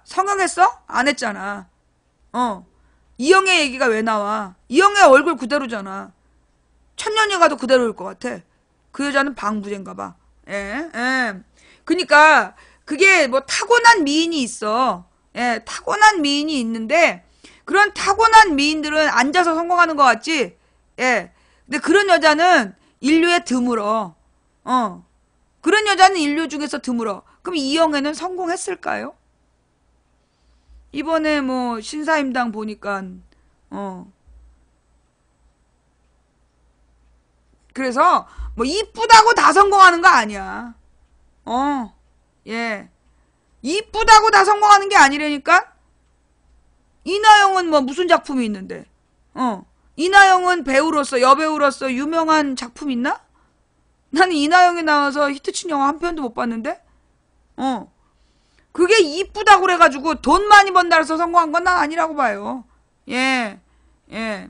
성형했어? 안 했잖아. 이영애 얘기가 왜 나와? 이영애 얼굴 그대로잖아. 천년이 가도 그대로일 것 같아. 그 여자는 방부제인가 봐. 예, 예. 그니까, 그게 뭐 타고난 미인이 있어. 예, 타고난 미인이 있는데, 그런 타고난 미인들은 앉아서 성공하는 것 같지? 예. 근데 그런 여자는 인류에 드물어. 그런 여자는 인류 중에서 드물어. 그럼 이영애는 성공했을까요? 이번에 뭐, 신사임당 보니까, 어. 그래서, 뭐, 이쁘다고 다 성공하는 거 아니야. 예. 이쁘다고 다 성공하는 게 아니라니까? 이나영은 뭐 무슨 작품이 있는데? 이나영은 배우로서, 여배우로서 유명한 작품 있나? 나는 이나영이 나와서 히트친 영화 한 편도 못 봤는데? 그게 이쁘다고 그래가지고 돈 많이 번다 해서 성공한 건 난 아니라고 봐요. 예, 예.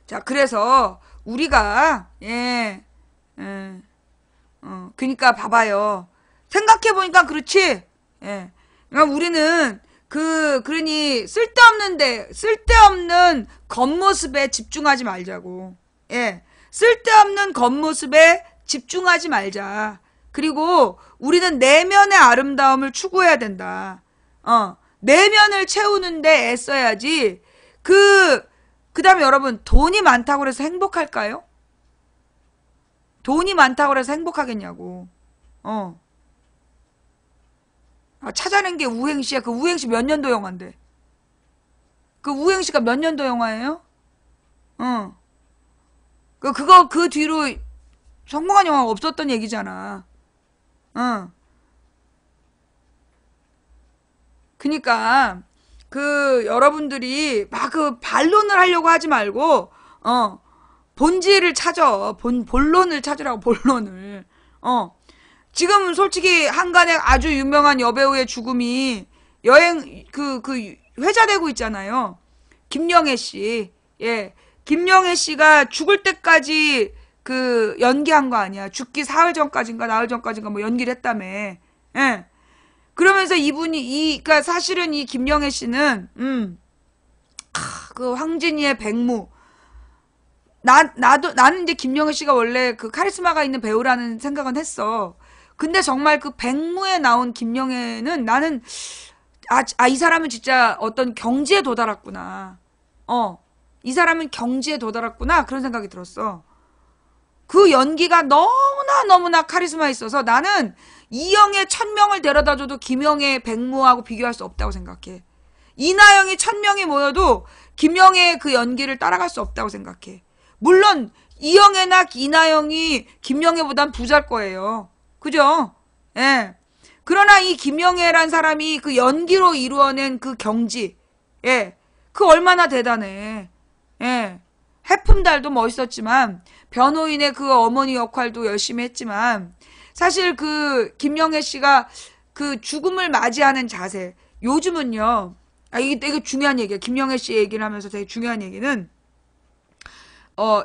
자, 그래서 우리가, 예, 예, 그니까 봐봐요. 생각해보니까 그렇지? 예. 그러니까 우리는 그러니 쓸데없는 겉모습에 집중하지 말자고. 예. 쓸데없는 겉모습에 집중하지 말자. 그리고 우리는 내면의 아름다움을 추구해야 된다. 내면을 채우는데 애써야지. 그 다음에 여러분, 돈이 많다고 해서 행복할까요? 돈이 많다고 해서 행복하겠냐고. 찾아낸 게 우행시야. 그 우행시 몇 년도 영화인데. 그 우행시가 몇 년도 영화예요? 그 뒤로 성공한 영화가 없었던 얘기잖아. 그니까, 여러분들이 막 반론을 하려고 하지 말고, 본질을 찾아. 본론을 찾으라고, 본론을. 지금 솔직히 한간에 아주 유명한 여배우의 죽음이 회자되고 있잖아요. 김영애 씨. 예. 김영애 씨가 죽을 때까지 연기한 거 아니야. 죽기 사흘 전까지인가 나흘 전까지인가 뭐 연기를 했다며. 예. 그러면서 그러니까 사실은 이 김영애 씨는, 황진이의 백무. 나는 이제 김영애 씨가 원래 카리스마가 있는 배우라는 생각은 했어. 근데 정말 백무에 나온 김영애는 나는, 이 사람은 진짜 어떤 경지에 도달했구나. 이 사람은 경지에 도달했구나. 그런 생각이 들었어. 그 연기가 너무나 카리스마 있어서 나는 이영애 1000명을 데려다줘도 김영애 백무하고 비교할 수 없다고 생각해. 이나영이 1000명이 모여도 김영애의 그 연기를 따라갈 수 없다고 생각해. 물론 이영애나 이나영이 김영애보단 부자일 거예요. 그죠? 예. 그러나 이 김영애란 사람이 그 연기로 이루어낸 그 경지, 예. 그 얼마나 대단해. 예. 해품달도 멋있었지만, 변호인의 그 어머니 역할도 열심히 했지만, 사실 김영애 씨가 죽음을 맞이하는 자세, 요즘은요, 이게 중요한 얘기야. 김영애 씨 얘기를 하면서 되게 중요한 얘기는,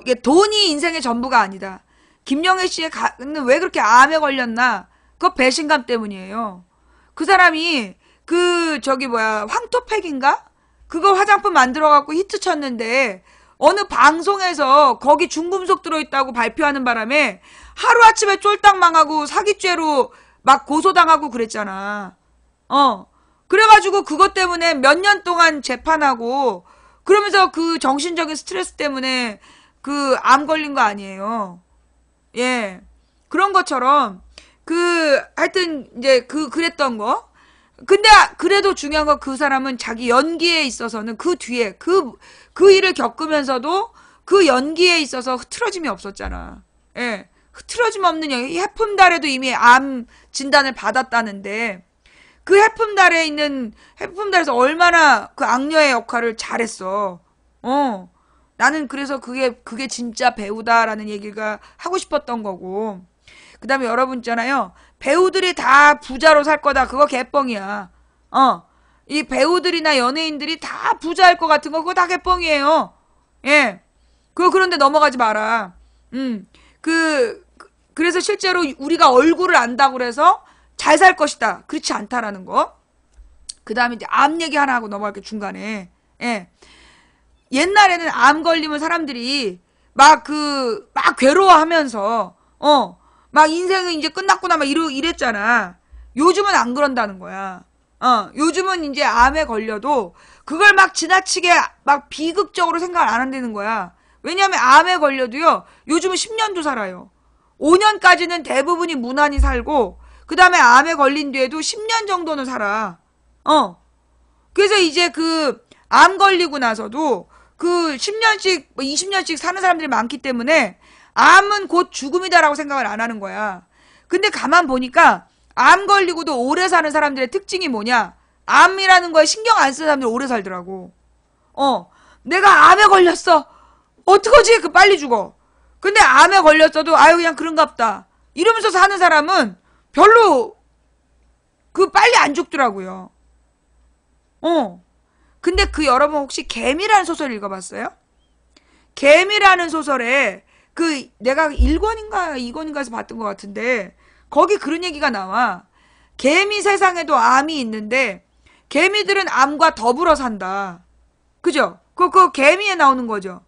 이게 돈이 인생의 전부가 아니다. 김영애 씨의 왜 그렇게 암에 걸렸나? 그거 배신감 때문이에요. 그 사람이 황토팩인가? 그거 화장품 만들어갖고 히트 쳤는데 어느 방송에서 거기 중금속 들어있다고 발표하는 바람에 하루아침에 쫄딱 망하고 사기죄로 막 고소당하고 그랬잖아. 그래가지고 그것 때문에 몇 년 동안 재판하고 그러면서 그 정신적인 스트레스 때문에 암 걸린 거 아니에요. 예. 그런 것처럼, 하여튼, 이제, 그랬던 거. 근데, 그래도 중요한 건 그 사람은 자기 연기에 있어서는 그 뒤에, 그 일을 겪으면서도 그 연기에 있어서 흐트러짐이 없었잖아. 예. 흐트러짐 없는 연기. 해품달에도 이미 암 진단을 받았다는데, 해품달에서 얼마나 그 악녀의 역할을 잘했어. 나는 그래서 그게 진짜 배우다라는 얘기가 하고 싶었던 거고. 그 다음에 여러분 있잖아요. 배우들이 다 부자로 살 거다. 그거 개뻥이야. 이 배우들이나 연예인들이 다 부자일 것 같은 거, 그거 다 개뻥이에요. 예. 그런데 넘어가지 마라. 그래서 실제로 우리가 얼굴을 안다고 그래서 잘 살 것이다. 그렇지 않다라는 거. 그 다음에 이제 암 얘기 하나 하고 넘어갈게, 중간에. 예. 옛날에는 암 걸리면 사람들이 막 괴로워하면서, 막 인생은 이제 끝났구나, 막 이랬잖아. 요즘은 안 그런다는 거야. 요즘은 이제 암에 걸려도 그걸 막 지나치게 막 비극적으로 생각을 안 한다는 거야. 왜냐하면 암에 걸려도요, 요즘은 10년도 살아요. 5년까지는 대부분이 무난히 살고, 그 다음에 암에 걸린 뒤에도 10년 정도는 살아. 그래서 이제 암 걸리고 나서도 10년씩, 20년씩 사는 사람들이 많기 때문에 암은 곧 죽음이다라고 생각을 안 하는 거야. 근데 가만 보니까 암 걸리고도 오래 사는 사람들의 특징이 뭐냐? 암이라는 거에 신경 안 쓰는 사람들이 오래 살더라고. 내가 암에 걸렸어. 어떡하지? 빨리 죽어. 근데 암에 걸렸어도 아유 그냥 그런가 보다 이러면서 사는 사람은 별로 빨리 안 죽더라고요. 근데 여러분 혹시 개미라는 소설 읽어봤어요? 개미라는 소설에 내가 1권인가 2권인가에서 봤던 것 같은데 거기 그런 얘기가 나와. 개미 세상에도 암이 있는데 개미들은 암과 더불어 산다. 그죠? 그 개미에 나오는 거죠.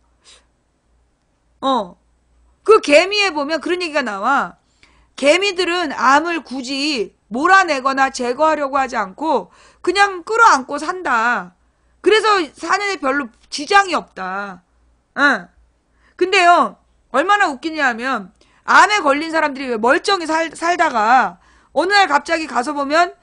그 개미에 보면 그런 얘기가 나와. 개미들은 암을 굳이 몰아내거나 제거하려고 하지 않고 그냥 끌어안고 산다. 그래서 사는 데 별로 지장이 없다. 근데요, 얼마나 웃기냐면 암에 걸린 사람들이 왜 멀쩡히 살다가 어느 날 갑자기 가서 보면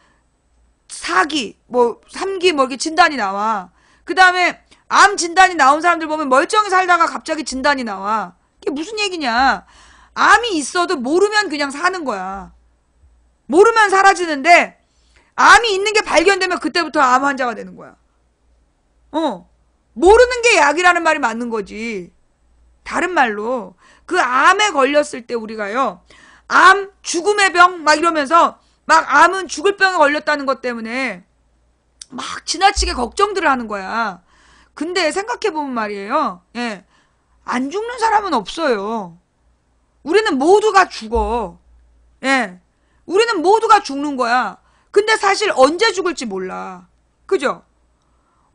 4기, 3기 이렇게 진단이 나와. 그 다음에 암 진단이 나온 사람들 보면 멀쩡히 살다가 갑자기 진단이 나와. 이게 무슨 얘기냐? 암이 있어도 모르면 그냥 사는 거야. 모르면 사라지는데 암이 있는 게 발견되면 그때부터 암 환자가 되는 거야. 모르는 게 약이라는 말이 맞는 거지. 다른 말로 암에 걸렸을 때 우리가요, 암, 죽음의 병 막 이러면서 막 암은 죽을 병에 걸렸다는 것 때문에 막 지나치게 걱정들을 하는 거야. 근데 생각해보면 말이에요. 예. 안 죽는 사람은 없어요. 우리는 모두가 죽어. 예. 우리는 모두가 죽는 거야. 근데 사실 언제 죽을지 몰라. 그죠?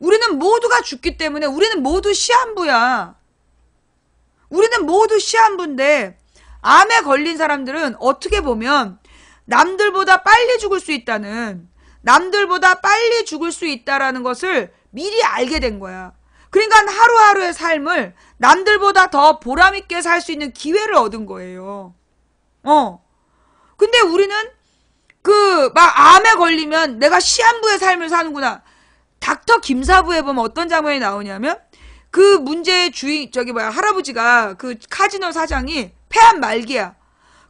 우리는 모두가 죽기 때문에 우리는 모두 시한부야. 우리는 모두 시한부인데 암에 걸린 사람들은 어떻게 보면 남들보다 빨리 죽을 수 있다는, 남들보다 빨리 죽을 수 있다라는 것을 미리 알게 된 거야. 그러니까 하루하루의 삶을 남들보다 더 보람있게 살 수 있는 기회를 얻은 거예요. 근데 우리는 막 암에 걸리면 내가 시한부의 삶을 사는구나. 닥터 김사부에 보면 어떤 장면이 나오냐면 문제의 주인, 할아버지가 카지노 사장이 폐암 말기야.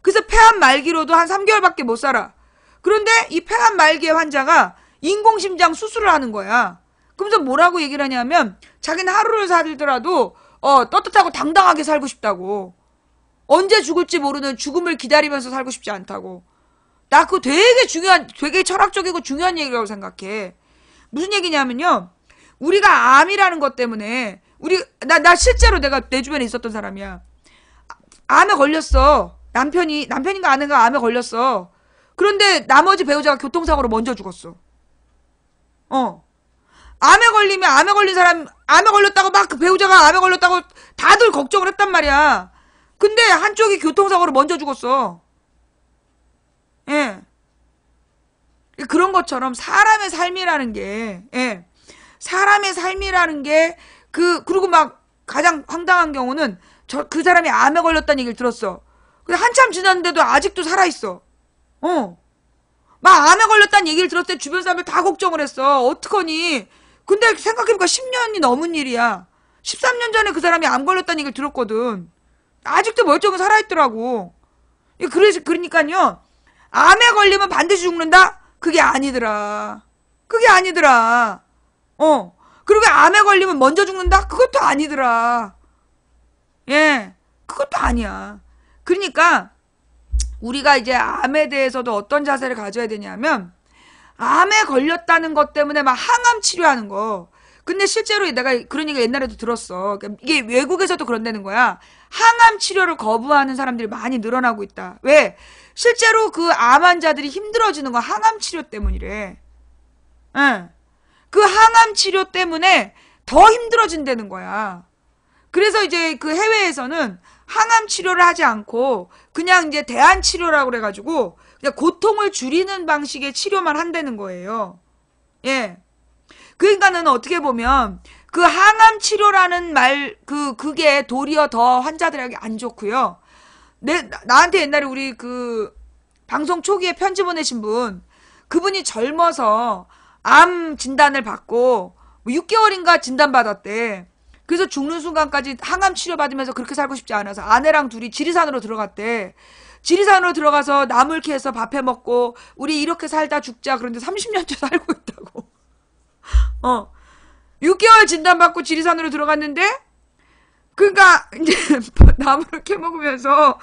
그래서 폐암 말기로도 한 3개월밖에 못 살아. 그런데 이 폐암 말기의 환자가 인공심장 수술을 하는 거야. 그러면서 뭐라고 얘기를 하냐면 자기는 하루를 살더라도 떳떳하고 당당하게 살고 싶다고. 언제 죽을지 모르는 죽음을 기다리면서 살고 싶지 않다고. 나 그거 되게 철학적이고 중요한 얘기라고 생각해. 무슨 얘기냐면요, 우리가 암이라는 것 때문에 나 실제로 내가 내 주변에 있었던 사람이야. 암에 걸렸어. 남편인가 아내가 암에 걸렸어. 그런데 나머지 배우자가 교통사고로 먼저 죽었어. 암에 걸린 사람, 암에 걸렸다고 막 배우자가 암에 걸렸다고 다들 걱정을 했단 말이야. 근데 한쪽이 교통사고로 먼저 죽었어. 예. 그런 것처럼 사람의 삶이라는 게, 예. 사람의 삶이라는 게, 그리고 막 가장 황당한 경우는 그 사람이 암에 걸렸다는 얘기를 들었어. 근데 한참 지났는데도 아직도 살아있어. 막 암에 걸렸다는 얘기를 들었을 때 주변 사람들 다 걱정을 했어. 어떡하니? 근데 생각해보니까 10년이 넘은 일이야. 13년 전에 그 사람이 암 걸렸다는 얘기를 들었거든. 아직도 멀쩡히 살아있더라고. 그러니까요, 암에 걸리면 반드시 죽는다? 그게 아니더라. 그게 아니더라. 그리고 암에 걸리면 먼저 죽는다? 그것도 아니더라. 예, 그것도 아니야. 그러니까 우리가 이제 암에 대해서도 어떤 자세를 가져야 되냐면, 암에 걸렸다는 것 때문에 막 항암 치료하는 거, 근데 실제로 내가 그런 얘기 옛날에도 들었어. 그러니까 이게 외국에서도 그런다는 거야. 항암 치료를 거부하는 사람들이 많이 늘어나고 있다. 왜? 실제로 그 암 환자들이 힘들어지는 건 항암 치료 때문이래. 응. 그 항암 치료 때문에 더 힘들어진다는 거야. 그래서 이제 그 해외에서는 항암 치료를 하지 않고 그냥 이제 대안 치료라고 그래가지고 그냥 고통을 줄이는 방식의 치료만 한다는 거예요. 예. 그러니까는 어떻게 보면 그 항암 치료라는 그게 도리어 더 환자들에게 안 좋고요. 나한테 옛날에 우리 그 방송 초기에 편지 보내신 그분이 젊어서 암 진단을 받고 6개월인가 진단받았대. 그래서 죽는 순간까지 항암 치료 받으면서 그렇게 살고 싶지 않아서 아내랑 둘이 지리산으로 들어갔대. 지리산으로 들어가서 나물 캐서 밥해 먹고 우리 이렇게 살다 죽자. 그런데 30년째 살고 있다고. 6개월 진단받고 지리산으로 들어갔는데 그러니까 이제 나물을 캐 먹으면서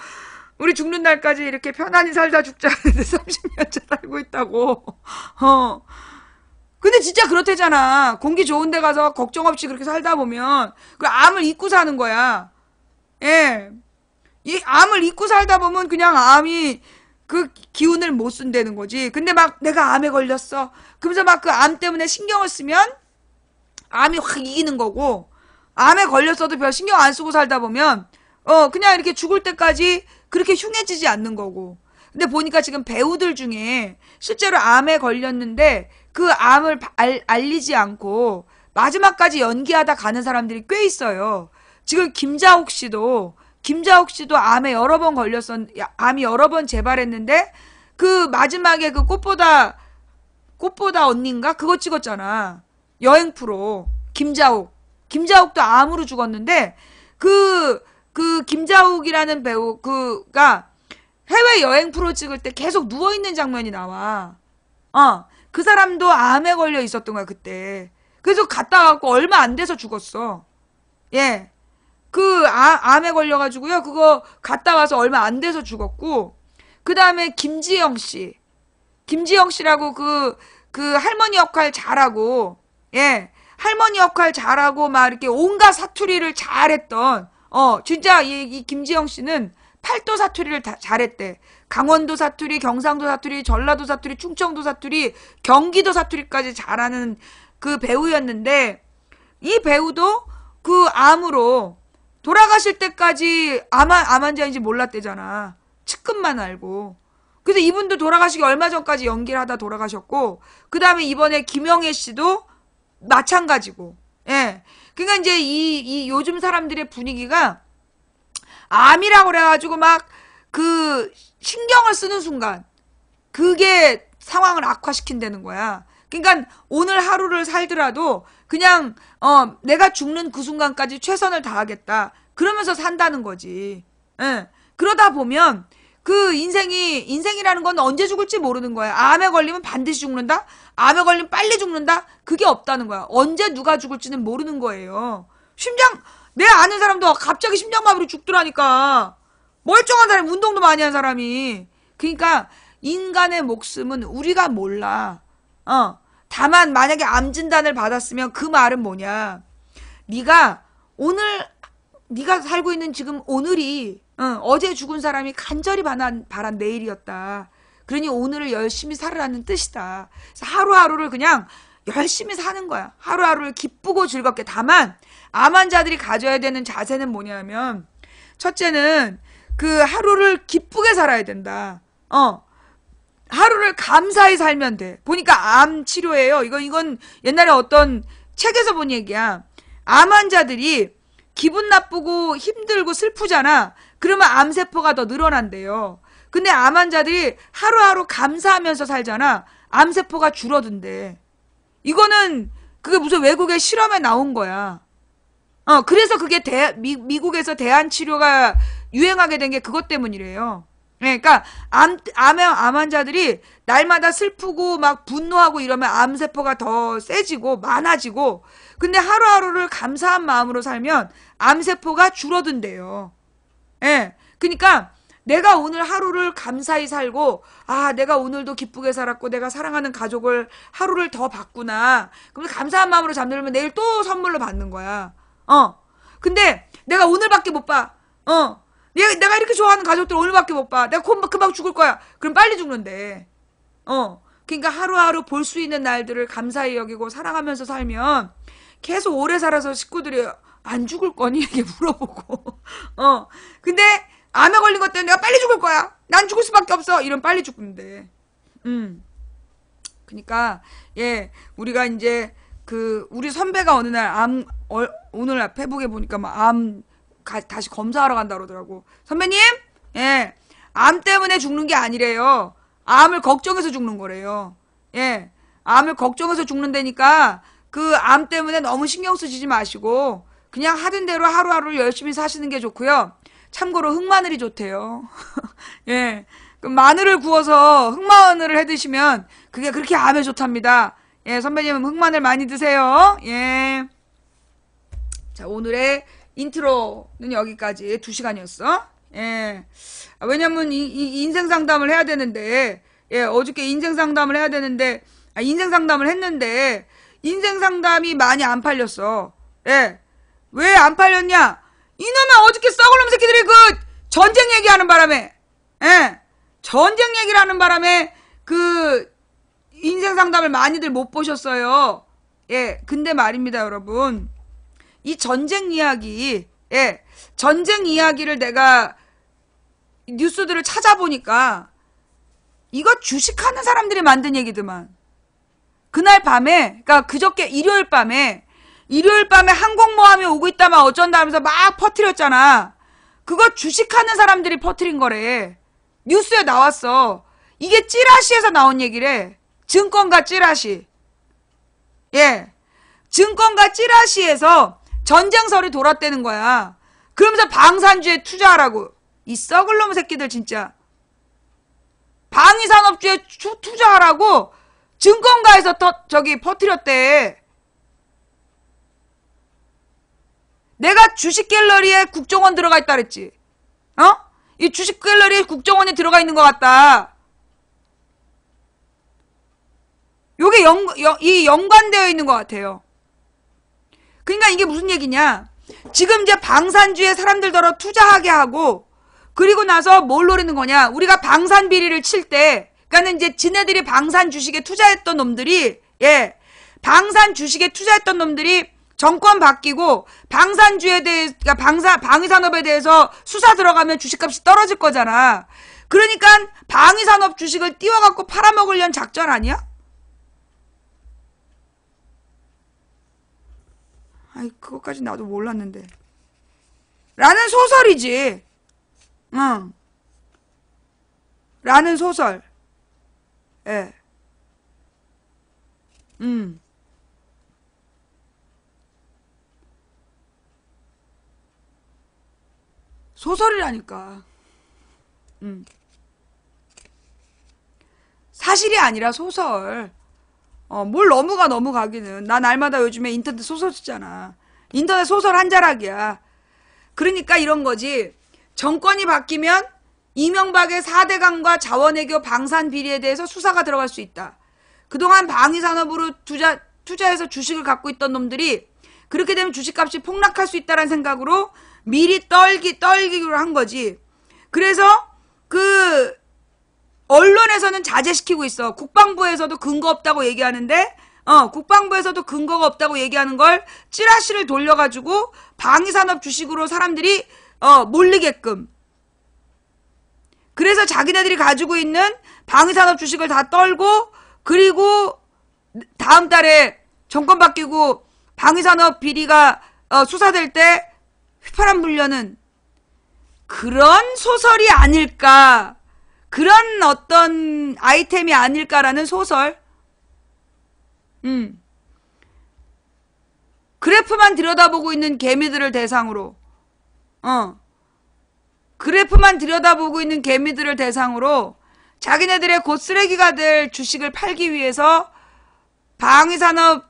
우리 죽는 날까지 이렇게 편안히 살다 죽자. 그런데 30년째 살고 있다고. 근데 진짜 그렇대잖아. 공기 좋은 데 가서 걱정 없이 그렇게 살다 보면 그 암을 잊고 사는 거야. 예. 이 암을 잊고 살다 보면 그냥 암이 그 기운을 못 쓴다는 거지. 근데 막 내가 암에 걸렸어. 그러면서 막 그 암 때문에 신경을 쓰면 암이 확 이기는 거고, 암에 걸렸어도 별 신경 안 쓰고 살다 보면 그냥 이렇게 죽을 때까지 그렇게 흉해지지 않는 거고. 근데 보니까 지금 배우들 중에 실제로 암에 걸렸는데 그 암을 알리지 않고 마지막까지 연기하다 가는 사람들이 꽤 있어요. 지금 김자옥 씨도 암에 여러 번 암이 여러 번 재발했는데 그 마지막에 그 꽃보다 언니인가? 그거 찍었잖아. 여행 프로. 김자옥도 암으로 죽었는데 그 김자옥이라는 배우가 해외 여행 프로 찍을 때 계속 누워있는 장면이 나와. 그 사람도 암에 걸려 있었던 거야, 그때. 그래서 갔다 와갖고 얼마 안 돼서 죽었어. 예. 암에 걸려가지고요, 그거 갔다 와서 얼마 안 돼서 죽었고, 그 다음에 김지영 씨라고 그 할머니 역할 잘하고, 예. 할머니 역할 잘하고, 막 이렇게 온갖 사투리를 잘했던, 진짜 이 김지영 씨는 팔도 사투리를 다 잘했대. 강원도 사투리, 경상도 사투리, 전라도 사투리, 충청도 사투리, 경기도 사투리까지 잘하는 그 배우였는데, 이 배우도 그 암으로 돌아가실 때까지 암 환자인지 몰랐대잖아. 측근만 알고. 그래서 이분도 돌아가시기 얼마 전까지 연기를 하다 돌아가셨고, 그 다음에 이번에 김영애 씨도 마찬가지고. 예. 그러니까 이제 이 요즘 사람들의 분위기가 암이라고 그래가지고 막 그 신경을 쓰는 순간 그게 상황을 악화시킨다는 거야. 그러니까 오늘 하루를 살더라도 그냥 내가 죽는 그 순간까지 최선을 다하겠다. 그러면서 산다는 거지. 예. 그러다 보면 그 인생이라는 건 언제 죽을지 모르는 거야. 암에 걸리면 반드시 죽는다? 암에 걸리면 빨리 죽는다? 그게 없다는 거야. 언제 누가 죽을지는 모르는 거예요. 내 아는 사람도 갑자기 심장마비로 죽더라니까. 멀쩡한 사람이, 운동도 많이 한 사람이. 그러니까 인간의 목숨은 우리가 몰라. 다만 만약에 암 진단을 받았으면 그 말은 뭐냐. 네가 살고 있는 지금 오늘이 어제 죽은 사람이 간절히 바란 내일이었다. 그러니 오늘을 열심히 살으라는 뜻이다. 그래서 하루하루를 그냥 열심히 사는 거야. 하루하루를 기쁘고 즐겁게. 다만 암 환자들이 가져야 되는 자세는 뭐냐면, 첫째는 그 하루를 기쁘게 살아야 된다. 하루를 감사히 살면 돼. 보니까 암 치료예요. 이건 옛날에 어떤 책에서 본 얘기야. 암 환자들이 기분 나쁘고 힘들고 슬프잖아. 그러면 암세포가 더 늘어난대요. 근데 암 환자들이 하루하루 감사하면서 살잖아. 암세포가 줄어든대. 이거는 그게 무슨 외국의 실험에 나온 거야. 그래서 그게 미국에서 대안 치료가 유행하게 된 게 그것 때문이래요. 그러니까 암 환자들이 날마다 슬프고 막 분노하고 이러면 암세포가 더 세지고 많아지고, 근데 하루하루를 감사한 마음으로 살면 암세포가 줄어든대요. 예. 그러니까 내가 오늘 하루를 감사히 살고, 아, 내가 오늘도 기쁘게 살았고, 내가 사랑하는 가족을 하루를 더 봤구나. 그럼 감사한 마음으로 잠들면 내일 또 선물로 받는 거야. 근데 내가 오늘밖에 못 봐. 내가 이렇게 좋아하는 가족들 오늘밖에 못 봐. 내가 금방 죽을 거야. 그럼 빨리 죽는데. 그러니까 하루하루 볼 수 있는 날들을 감사히 여기고 사랑하면서 살면 계속 오래 살아서 식구들이 안 죽을 거니? 이렇게 물어보고. 근데 암에 걸린 것 때문에 내가 빨리 죽을 거야. 난 죽을 수밖에 없어. 이러면 빨리 죽는데. 그러니까 예, 우리가 이제 우리 선배가 어느 날 오늘 페북에 보니까 막 다시 검사하러 간다 그러더라고. 선배님, 예, 암 때문에 죽는 게 아니래요. 암을 걱정해서 죽는 거래요. 예, 암을 걱정해서 죽는다니까 그 암 때문에 너무 신경 쓰시지 마시고 그냥 하던 대로 하루하루 열심히 사시는 게 좋고요. 참고로 흑마늘이 좋대요. 예, 그 마늘을 구워서 흑마늘을 해 드시면 그게 그렇게 암에 좋답니다. 예, 선배님은 흑마늘 많이 드세요. 예. 자, 오늘의 인트로는 여기까지 2시간이었어. 예. 왜냐면 이 인생 상담을 해야 되는데, 예, 어저께 인생 상담을 해야 되는데, 인생 상담을 했는데, 인생 상담이 많이 안 팔렸어. 예. 왜 안 팔렸냐? 이놈의 어저께 썩을 놈 새끼들이 전쟁 얘기하는 바람에, 예. 전쟁 얘기를 하는 바람에 인생 상담을 많이들 못 보셨어요. 예. 근데 말입니다, 여러분. 이 전쟁 이야기, 예. 전쟁 이야기를 내가 뉴스들을 찾아보니까 이거 주식하는 사람들이 만든 얘기더만. 그날 밤에, 그러니까 그저께 일요일 밤에 항공모함이 오고 있다만 어쩐다 하면서 막 퍼뜨렸잖아. 그거 주식하는 사람들이 퍼뜨린 거래. 뉴스에 나왔어. 이게 찌라시에서 나온 얘기래. 증권가 찌라시. 예. 증권가 찌라시에서 전쟁설이 돌았다는 거야. 그러면서 방산주에 투자하라고. 이 썩을 놈 새끼들 진짜. 방위산업주에 투자하라고 증권가에서 퍼뜨렸대. 내가 주식갤러리에 국정원 들어가 있다 그랬지. 이 주식갤러리에 국정원이 들어가 있는 것 같다. 요게 연관되어 있는 것 같아요. 그러니까 이게 무슨 얘기냐. 지금 이제 방산주에 사람들더러 투자하게 하고 그리고 나서 뭘 노리는 거냐. 우리가 방산 비리를 칠 때 그러니까는 이제 지네들이 방산 주식에 투자했던 놈들이 예, 방산 주식에 투자했던 놈들이 정권 바뀌고 방산주에 대해 그러니까 방위산업에 대해서 수사 들어가면 주식값이 떨어질 거잖아. 그러니까 방위산업 주식을 띄워갖고 팔아먹으려는 작전 아니야? 아이, 그것까지 나도 몰랐는데. 라는 소설이지. 응. 라는 소설. 예. 소설이라니까. 사실이 아니라 소설. 뭘 너무 가기는. 나 날마다 요즘에 인터넷 소설 쓰잖아. 인터넷 소설 한 자락이야. 그러니까 이런 거지. 정권이 바뀌면 이명박의 4대강과 자원외교 방산 비리에 대해서 수사가 들어갈 수 있다. 그동안 방위산업으로 투자해서 주식을 갖고 있던 놈들이 그렇게 되면 주식값이 폭락할 수 있다는 생각으로 미리 떨기로 한 거지. 그래서 언론에서는 자제시키고 있어. 국방부에서도 근거 없다고 얘기하는데, 국방부에서도 근거가 없다고 얘기하는 걸 찌라시를 돌려가지고 방위산업 주식으로 사람들이, 몰리게끔. 그래서 자기네들이 가지고 있는 방위산업 주식을 다 떨고, 그리고 다음 달에 정권 바뀌고 방위산업 비리가, 수사될 때 휘파람 불려는 그런 소설이 아닐까. 그런 어떤 아이템이 아닐까라는 소설. 그래프만 들여다보고 있는 개미들을 대상으로. 그래프만 들여다보고 있는 개미들을 대상으로 자기네들의 곧 쓰레기가 될 주식을 팔기 위해서 방위산업,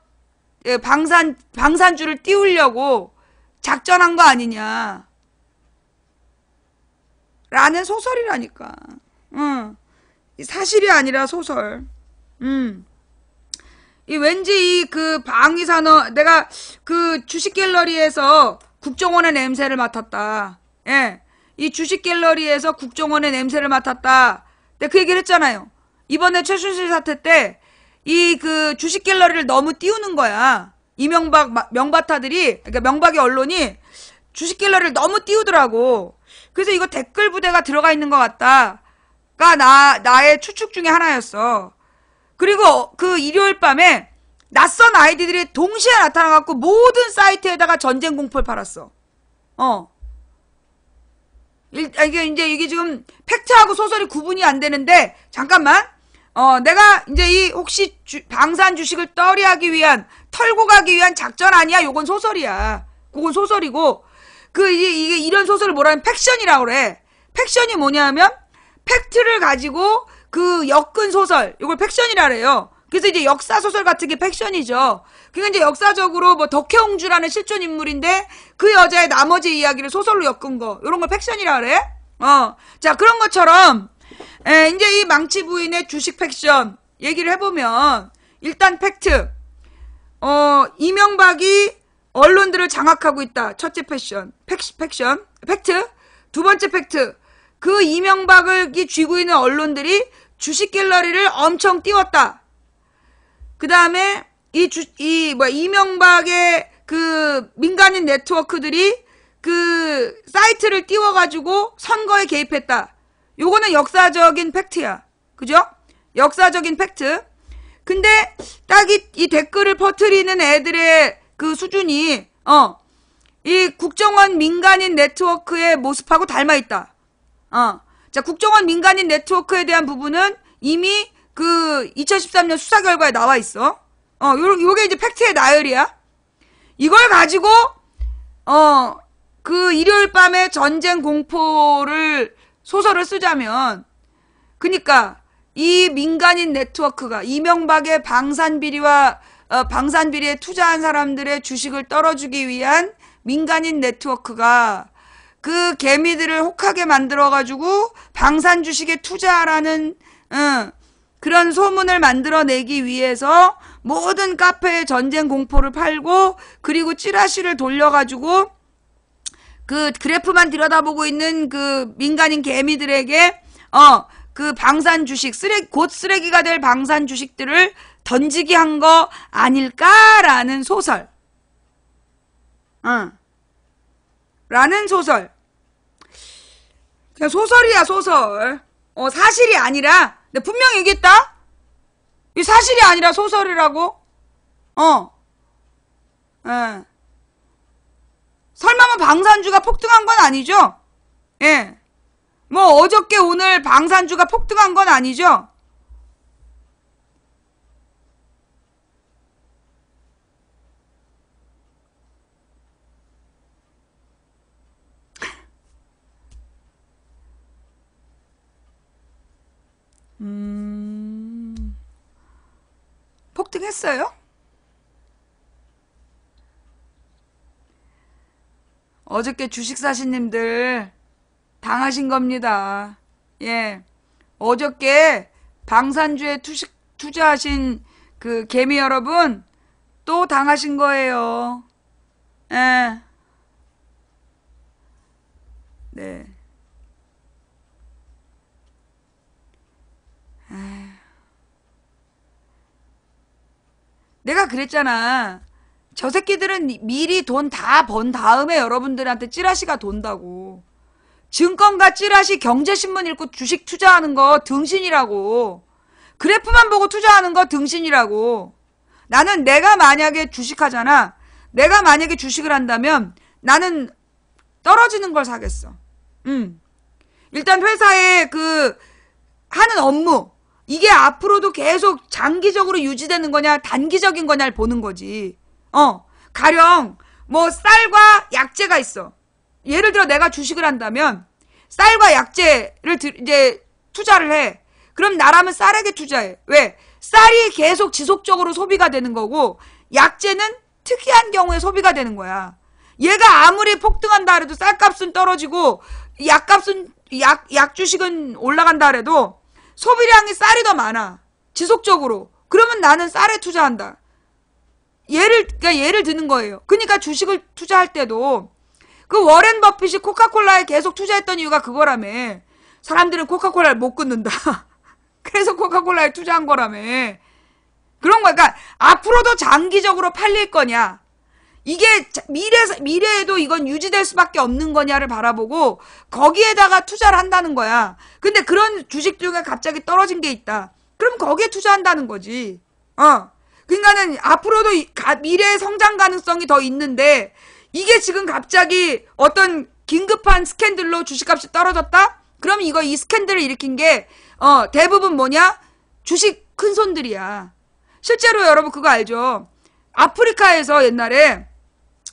방산주를 띄우려고 작전한 거 아니냐. 라는 소설이라니까. 사실이 아니라 소설. 이 왠지 이 그 방위산업, 내가 그 주식 갤러리에서 국정원의 냄새를 맡았다. 예. 이 주식 갤러리에서 국정원의 냄새를 맡았다. 내가 그 얘기를 했잖아요. 이번에 최순실 사태 때 이 그 주식 갤러리를 너무 띄우는 거야. 이명박 명바타들이, 그러니까 명박의 언론이 주식 갤러리를 너무 띄우더라고. 그래서 이거 댓글 부대가 들어가 있는 것 같다가 나의 추측 중에 하나였어. 그리고 그 일요일 밤에 낯선 아이디들이 동시에 나타나갖고 모든 사이트에다가 전쟁 공포를 팔았어. 이게 지금 팩트하고 소설이 구분이 안 되는데, 잠깐만. 내가 이제 이 혹시 방산 주식을 털고 가기 위한 작전 아니야? 요건 소설이야. 그건 소설이고, 이게 이런 소설을 뭐라 하면 팩션이라고 그래. 팩션이 뭐냐면, 팩트를 가지고 그 엮은 소설, 이걸 팩션이라 그래요. 그래서 이제 역사소설 같은 게 팩션이죠. 그러니까 이제 역사적으로 뭐 덕혜옹주라는 실존 인물인데 그 여자의 나머지 이야기를 소설로 엮은 거, 이런 걸 팩션이라 그래. 자, 그런 것처럼 이제 이 망치 부인의 주식 팩션 얘기를 해보면, 일단 팩트. 이명박이 언론들을 장악하고 있다. 첫째 팩션. 팩트. 두 번째 팩트. 그 이명박을 쥐고 있는 언론들이 주식 갤러리를 엄청 띄웠다. 그 다음에 이명박의 그 민간인 네트워크들이 그 사이트를 띄워가지고 선거에 개입했다. 요거는 역사적인 팩트야. 그죠? 역사적인 팩트. 근데 딱 이 댓글을 퍼뜨리는 애들의 그 수준이 이 국정원 민간인 네트워크의 모습하고 닮아있다. 자, 국정원 민간인 네트워크에 대한 부분은 이미 그 2013년 수사 결과에 나와 있어. 요게 이제 팩트의 나열이야. 이걸 가지고 그 일요일 밤에 전쟁 공포를 소설을 쓰자면, 그니까 이 민간인 네트워크가 이명박의 방산비리에 투자한 사람들의 주식을 떨어주기 위한 민간인 네트워크가 그 개미들을 혹하게 만들어가지고 방산 주식에 투자하라는 그런 소문을 만들어내기 위해서 모든 카페에 전쟁 공포를 팔고, 그리고 찌라시를 돌려가지고 그 그래프만 들여다보고 있는 그 민간인 개미들에게 그 방산 주식, 곧 쓰레기가 될 방산 주식들을 던지게 한 거 아닐까라는 소설. 라는 소설. 그냥 소설이야, 소설. 사실이 아니라, 내가 분명히 얘기했다? 이 사실이 아니라 소설이라고? 설마 뭐 방산주가 폭등한 건 아니죠? 예. 뭐 어저께 오늘 방산주가 폭등한 건 아니죠? 폭등했어요? 어저께 주식사신님들 당하신 겁니다. 예. 어저께 방산주에 투자하신 그 개미 여러분 또 당하신 거예요. 예. 네. 내가 그랬잖아. 저 새끼들은 미리 돈 다 번 다음에 여러분들한테 찌라시가 돈다고. 증권가 찌라시 경제신문 읽고 주식 투자하는 거 등신이라고. 그래프만 보고 투자하는 거 등신이라고. 나는 내가 만약에 주식하잖아. 내가 만약에 주식을 한다면 나는 떨어지는 걸 사겠어. 일단 회사에 그 하는 업무, 이게 앞으로도 계속 장기적으로 유지되는 거냐 단기적인 거냐를 보는 거지. 가령 뭐 쌀과 약재가 있어. 예를 들어 내가 주식을 한다면 쌀과 약재를 이제 투자를 해. 그럼 나라면 쌀에게 투자해. 왜? 쌀이 계속 지속적으로 소비가 되는 거고, 약재는 특이한 경우에 소비가 되는 거야. 얘가 아무리 폭등한다 해도 쌀값은 떨어지고 약값은, 약 주식은 올라간다 그래도 소비량이 쌀이 더 많아. 지속적으로. 그러면 나는 쌀에 투자한다. 그러니까 예를 드는 거예요. 그러니까 주식을 투자할 때도 그 워렌 버핏이 코카콜라에 계속 투자했던 이유가 그거라며. 사람들은 코카콜라를 못 끊는다. 그래서 코카콜라에 투자한 거라며. 그런 거야. 그러니까 앞으로도 장기적으로 팔릴 거냐, 이게 미래에도 이건 유지될 수밖에 없는 거냐를 바라보고 거기에다가 투자를 한다는 거야. 근데 그런 주식 중에 갑자기 떨어진 게 있다. 그럼 거기에 투자한다는 거지. 그러니까는 앞으로도 미래의 성장 가능성이 더 있는데 이게 지금 갑자기 어떤 긴급한 스캔들로 주식값이 떨어졌다? 그럼 이 스캔들을 일으킨 게 대부분 뭐냐? 주식 큰손들이야. 실제로 여러분 그거 알죠? 아프리카에서 옛날에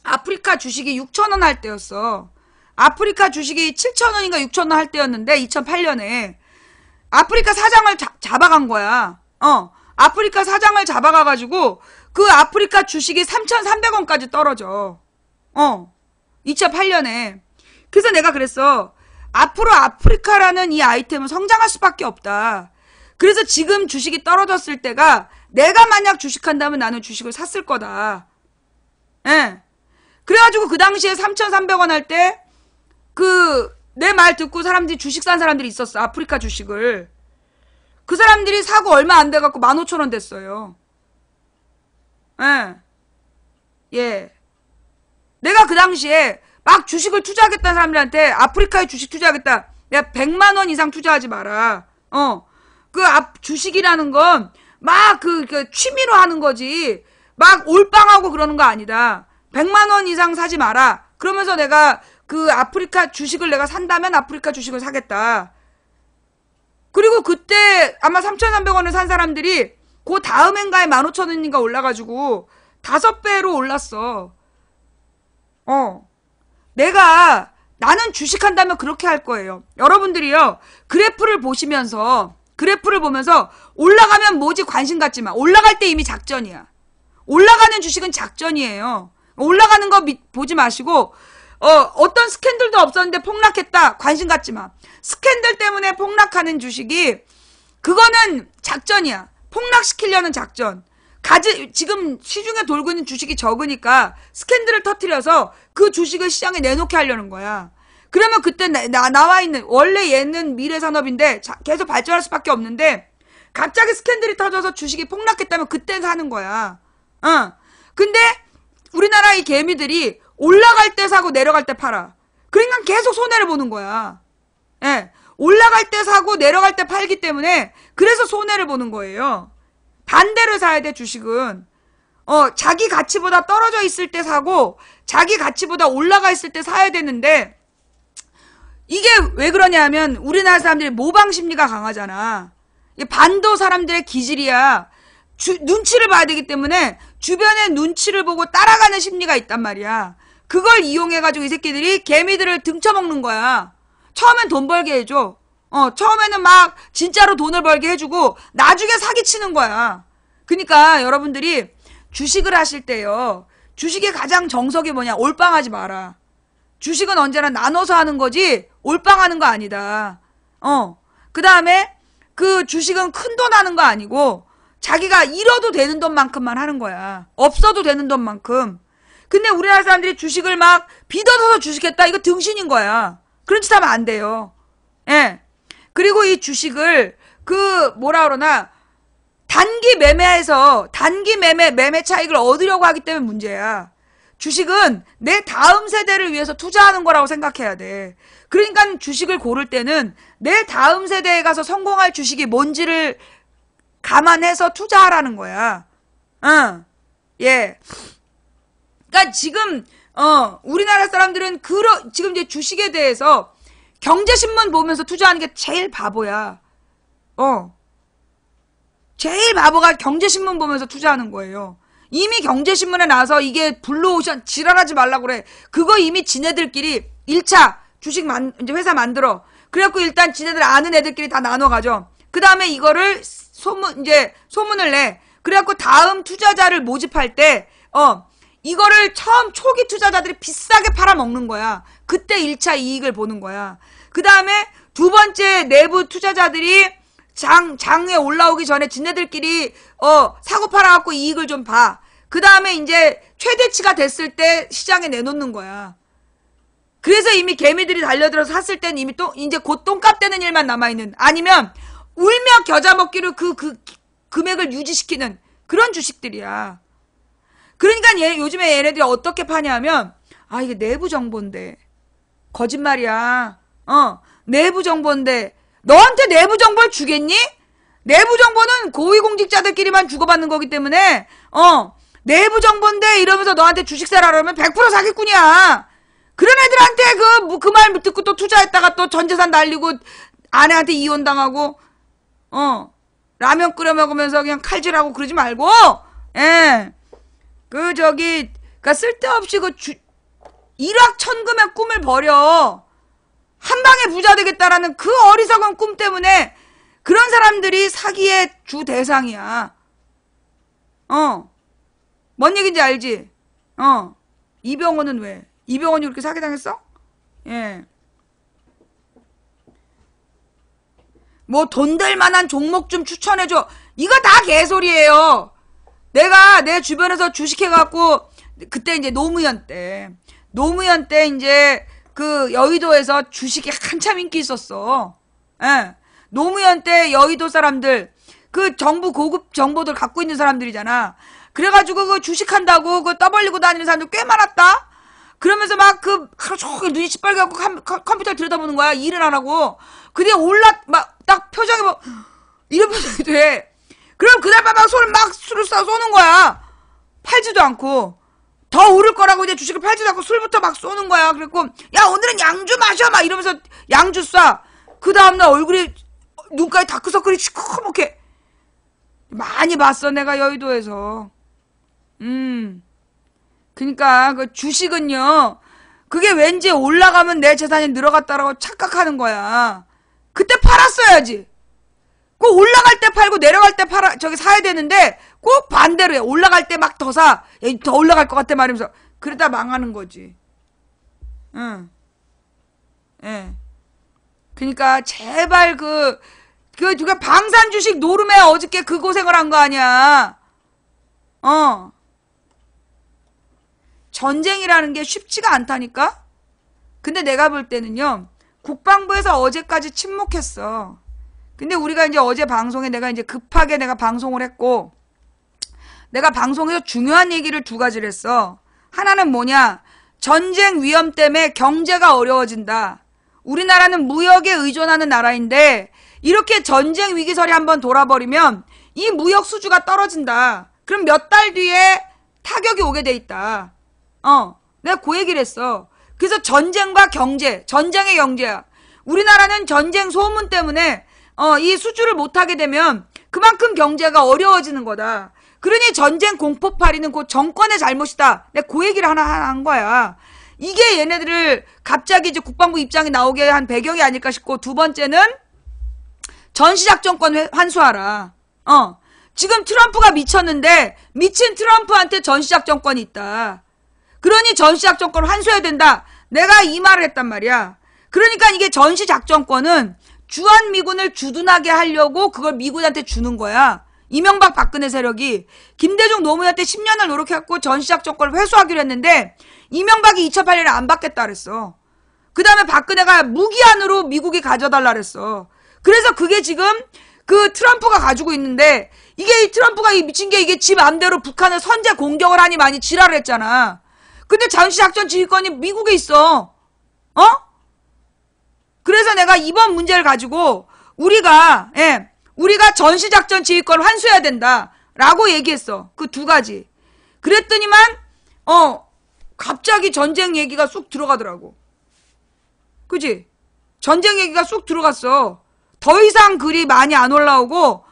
아프리카 주식이 6,000원 할 때였어. 아프리카 주식이 7,000원인가 6,000원 할 때였는데 2008년에 아프리카 사장을 잡아간 거야. 아프리카 사장을 잡아가가지고 그 아프리카 주식이 3,300원까지 떨어져. 2008년에. 그래서 내가 그랬어. 앞으로 아프리카라는 이 아이템은 성장할 수밖에 없다. 그래서 지금 주식이 떨어졌을 때가 내가 만약 주식한다면 나는 주식을 샀을 거다. 예. 그래가지고 그 당시에 3,300원 할 때 내 말 듣고 사람들이 주식 산 사람들이 있었어. 아프리카 주식을. 그 사람들이 사고 얼마 안 돼갖고 15,000원 됐어요. 예. 예. 내가 그 당시에 막 주식을 투자하겠다는 사람들한테 아프리카에 주식 투자하겠다. 내가 100만 원 이상 투자하지 마라. 주식이라는 건 막 취미로 하는 거지. 막 올빵하고 그러는 거 아니다. 100만 원 이상 사지 마라. 그러면서 내가 그 아프리카 주식을 내가 산다면 아프리카 주식을 사겠다. 그리고 그때 아마 3,300원을 산 사람들이 그 다음엔가에 15,000원인가 올라가지고 5배로 올랐어. 나는 주식한다면 그렇게 할 거예요. 여러분들이요, 그래프를 보면서 올라가면 뭐지 관심 갖지 마. 올라갈 때 이미 작전이야. 올라가는 주식은 작전이에요. 올라가는 거 보지 마시고 어떤 스캔들도 없었는데 폭락했다. 관심 갖지 마. 스캔들 때문에 폭락하는 주식이 그거는 작전이야. 폭락시키려는 작전. 지금 시중에 돌고 있는 주식이 적으니까 스캔들을 터뜨려서 그 주식을 시장에 내놓게 하려는 거야. 그러면 그때 나와 있는 원래 얘는 미래산업인데 계속 발전할 수밖에 없는데 갑자기 스캔들이 터져서 주식이 폭락했다면 그때 사는 거야. 근데 우리나라 이 개미들이 올라갈 때 사고 내려갈 때 팔아. 그러니까 계속 손해를 보는 거야. 예. 올라갈 때 사고 내려갈 때 팔기 때문에 그래서 손해를 보는 거예요. 반대로 사야 돼, 주식은. 자기 가치보다 떨어져 있을 때 사고 자기 가치보다 올라가 있을 때 사야 되는데 이게 왜 그러냐면 우리나라 사람들이 모방 심리가 강하잖아. 반도 사람들의 기질이야. 눈치를 봐야 되기 때문에 주변의 눈치를 보고 따라가는 심리가 있단 말이야. 그걸 이용해가지고 이 새끼들이 개미들을 등쳐먹는 거야. 처음엔 돈 벌게 해줘. 처음에는 막 진짜로 돈을 벌게 해주고 나중에 사기치는 거야. 그러니까 여러분들이 주식을 하실 때요, 주식의 가장 정석이 뭐냐? 올빵하지 마라. 주식은 언제나 나눠서 하는 거지 올빵하는 거 아니다. 그 다음에 그 주식은 큰 돈 하는 거 아니고 자기가 잃어도 되는 돈만큼만 하는 거야. 없어도 되는 돈만큼. 근데 우리나라 사람들이 주식을 막 빚어서 주식했다, 이거 등신인 거야. 그런 짓 하면 안 돼요. 예. 그리고 이 주식을 뭐라 그러나 단기 매매에서 단기 매매 차익을 얻으려고 하기 때문에 문제야. 주식은 내 다음 세대를 위해서 투자하는 거라고 생각해야 돼. 그러니까 주식을 고를 때는 내 다음 세대에 가서 성공할 주식이 뭔지를 감안해서 투자하라는 거야. 예. 그러니까 지금 우리나라 사람들은 지금 이제 주식에 대해서 경제신문 보면서 투자하는 게 제일 바보야. 제일 바보가 경제신문 보면서 투자하는 거예요. 이미 경제신문에 나와서 이게 블루오션 지랄하지 말라고 그래. 그거 이미 지네들끼리 1차 주식 이제 회사 만들어. 그래갖고 일단 지네들 아는 애들끼리 다 나눠 가져. 그 다음에 이거를 소문을 내. 그래갖고 다음 투자자를 모집할 때, 이거를 처음 초기 투자자들이 비싸게 팔아먹는 거야. 그때 1차 이익을 보는 거야. 그 다음에 두 번째 내부 투자자들이 장에 올라오기 전에 지네들끼리 사고 팔아갖고 이익을 좀 봐. 그 다음에 이제 최대치가 됐을 때 시장에 내놓는 거야. 그래서 이미 개미들이 달려들어서 샀을 때는 이미 또 이제 곧 똥값 되는 일만 남아있는, 아니면 울며 겨자 먹기로 그 금액을 유지시키는 그런 주식들이야. 그러니까 요즘에 얘네들이 어떻게 파냐면, 이게 내부 정보인데 거짓말이야. 내부 정보인데 너한테 내부 정보를 주겠니? 내부 정보는 고위공직자들끼리만 주고받는 거기 때문에 내부 정보인데 이러면서 너한테 주식 사라면 100% 사기꾼이야. 그런 애들한테 그 말 듣고 또 투자했다가 또 전 재산 날리고 아내한테 이혼당하고 라면 끓여 먹으면서 그냥 칼질하고 그러지 말고, 그러니까 쓸데없이 일확천금의 꿈을 버려. 한 방에 부자 되겠다라는 그 어리석은 꿈 때문에 그런 사람들이 사기의 주 대상이야. 뭔 얘기인지 알지? 이병헌은 왜? 이병헌이 그렇게 사기당했어? 예. 뭐 돈 될 만한 종목 좀 추천해줘. 이거 다 개소리예요. 내가 내 주변에서 주식해갖고 그때 이제 노무현 때 이제 그 여의도에서 주식이 한참 인기 있었어. 예. 노무현 때 여의도 사람들, 그 정부 고급 정보들 갖고 있는 사람들이잖아. 그래가지고 그 주식한다고 그 떠벌리고 다니는 사람들 꽤 많았다? 그러면서 막 하루 종일 눈이 시뻘개갖고 컴퓨터를 들여다보는 거야. 일을 안 하고. 그게 막 딱 표정이 뭐, 이런 표정이 돼. 그럼 그날 밤 막 술을 쏘는 거야. 팔지도 않고. 더 오를 거라고 이제 주식을 팔지도 않고 술부터 막 쏘는 거야. 그래갖고, 야, 오늘은 양주 마셔! 막 이러면서 양주 쏴. 그 다음날 얼굴이, 눈가에 다크서클이 시커멓게. 많이 봤어, 내가 여의도에서. 그니까, 그 주식은요, 그게 왠지 올라가면 내 재산이 늘어갔다라고 착각하는 거야. 그때 팔았어야지. 꼭 올라갈 때 팔고 내려갈 때 사야 되는데, 꼭 반대로 해. 올라갈 때 막 더 사. 야, 더 올라갈 것 같아 말이면서. 그러다 망하는 거지. 응. 예. 그니까, 제발 누가 방산 주식 노름에 어저께 그 고생을 한 거 아니야. 전쟁이라는 게 쉽지가 않다니까? 근데 내가 볼 때는요, 국방부에서 어제까지 침묵했어. 근데 우리가 이제 어제 방송에 내가 이제 급하게 내가 방송을 했고, 내가 방송에서 중요한 얘기를 두 가지를 했어. 하나는 뭐냐? 전쟁 위험 때문에 경제가 어려워진다. 우리나라는 무역에 의존하는 나라인데 이렇게 전쟁 위기설이 한번 돌아버리면 이 무역 수주가 떨어진다. 그럼 몇 달 뒤에 타격이 오게 돼 있다. 내가 그 얘기를 했어. 그래서 전쟁과 경제, 전쟁의 경제야. 우리나라는 전쟁 소문 때문에 이 수주를 못하게 되면 그만큼 경제가 어려워지는 거다. 그러니 전쟁 공포팔이는 그 정권의 잘못이다. 내가 그 얘기를 하나 한 거야. 이게 얘네들을 갑자기 이제 국방부 입장이 나오게 한 배경이 아닐까 싶고, 두 번째는 전시작전권 환수하라. 지금 트럼프가 미쳤는데 미친 트럼프한테 전시작전권이 있다. 그러니 전시작전권 환수해야 된다. 내가 이 말을 했단 말이야. 그러니까 이게 전시작전권은 주한미군을 주둔하게 하려고 그걸 미군한테 주는 거야. 이명박 박근혜 세력이 김대중 노무현한테 10년을 노력해갖고 전시작전권을 회수하기로 했는데 이명박이 2008년에 안 받겠다 그랬어. 그 다음에 박근혜가 무기한으로 미국이 가져달라 그랬어. 그래서 그게 지금 그 트럼프가 가지고 있는데, 이게 이 트럼프가 이 미친 게 이게 지 맘대로 북한을 선제 공격을 하니 많이 지랄을 했잖아. 근데 전시작전 지휘권이 미국에 있어. 그래서 내가 이번 문제를 가지고 우리가 전시작전 지휘권을 환수해야 된다 라고 얘기했어. 그 두 가지. 그랬더니만 갑자기 전쟁 얘기가 쑥 들어가더라고. 그지? 전쟁 얘기가 쑥 들어갔어. 더 이상 글이 많이 안 올라오고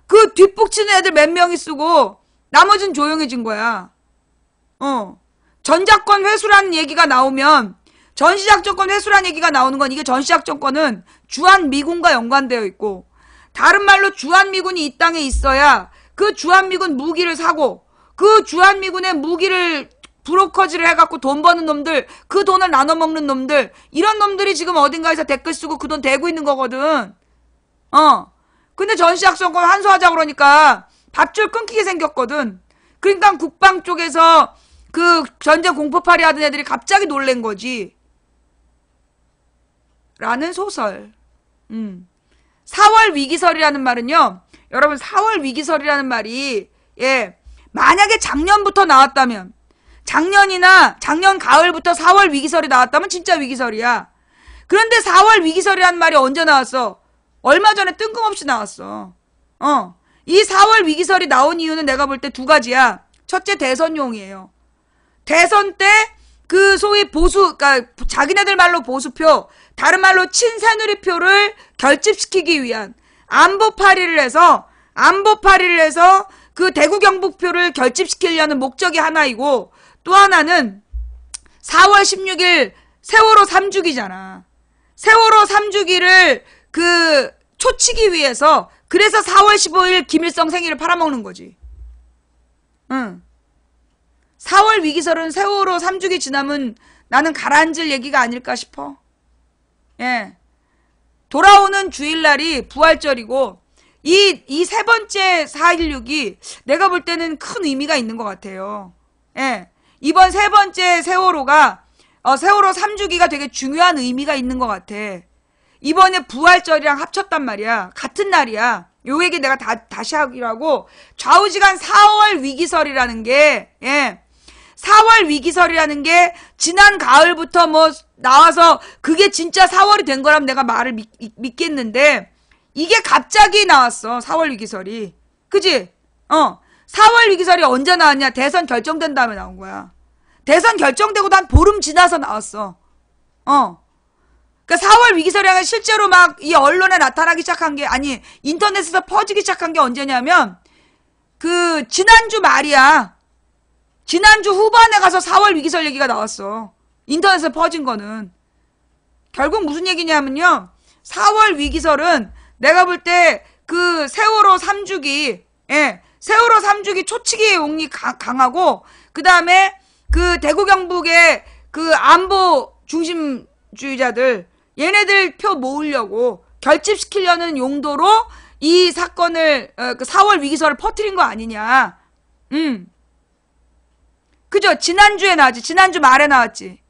그 뒷북치는 애들 몇 명이 쓰고 나머지는 조용해진 거야. 전작권 회수라는 얘기가 나오면, 전시작전권 회수라는 얘기가 나오는 건, 이게 전시작전권은 주한미군과 연관되어 있고, 다른 말로 주한미군이 이 땅에 있어야 그 주한미군 무기를 사고, 그 주한미군의 무기를 브로커즈를 해갖고 돈 버는 놈들, 그 돈을 나눠 먹는 놈들, 이런 놈들이 지금 어딘가에서 댓글 쓰고 그 돈 대고 있는 거거든. 근데 전시작전권 환수하자 그러니까 밥줄 끊기게 생겼거든. 그러니까 국방 쪽에서 그 전쟁 공포팔이 하던 애들이 갑자기 놀란 거지. 라는 소설. 4월 위기설이라는 말은요, 여러분 4월 위기설이라는 말이, 예, 만약에 작년부터 나왔다면, 작년 가을부터 4월 위기설이 나왔다면 진짜 위기설이야. 그런데 4월 위기설이라는 말이 언제 나왔어? 얼마 전에 뜬금없이 나왔어. 이 4월 위기설이 나온 이유는 내가 볼 때 두 가지야. 첫째, 대선용이에요. 대선 때 그 소위 보수, 그러니까 자기네들 말로 보수표, 다른 말로 친새누리표를 결집시키기 위한 안보파리를 해서 그 대구 경북표를 결집시키려는 목적이 하나이고, 또 하나는 4월 16일 세월호 3주기잖아. 세월호 3주기를 그 초치기 위해서, 그래서 4월 15일 김일성 생일을 팔아먹는 거지. 4월 위기설은 세월호 3주기 지나면 나는 가라앉을 얘기가 아닐까 싶어. 예. 돌아오는 주일날이 부활절이고, 이 세 번째 4.16이 내가 볼 때는 큰 의미가 있는 것 같아요. 예. 이번 세 번째 세월호가, 세월호 3주기가 되게 중요한 의미가 있는 것 같아. 이번에 부활절이랑 합쳤단 말이야. 같은 날이야. 요 얘기 내가 다시 하기로 하고, 좌우지간 4월 위기설이라는 게, 예. 4월 위기설이라는 게 지난 가을부터 뭐 나와서 그게 진짜 4월이 된 거라면 내가 말을 믿겠는데, 이게 갑자기 나왔어. 4월 위기설이. 그지? 4월 위기설이 언제 나왔냐? 대선 결정된 다음에 나온 거야. 대선 결정되고도 한 보름 지나서 나왔어. 그러니까 4월 위기설이라는 게 실제로 막 이 언론에 나타나기 시작한 게, 아니, 인터넷에서 퍼지기 시작한 게 언제냐면, 그 지난주 말이야. 지난주 후반에 가서 4월 위기설 얘기가 나왔어. 인터넷에 퍼진 거는. 결국 무슨 얘기냐면요, 4월 위기설은 내가 볼 때 그 세월호 3주기, 예, 세월호 3주기 초치기의 용이 강하고, 그 다음에 그 대구 경북의 그 안보 중심주의자들, 얘네들 표 모으려고 결집시키려는 용도로 이 사건을, 그 4월 위기설을 퍼뜨린 거 아니냐. 그죠? 지난주에 나왔지. 지난주 말에 나왔지.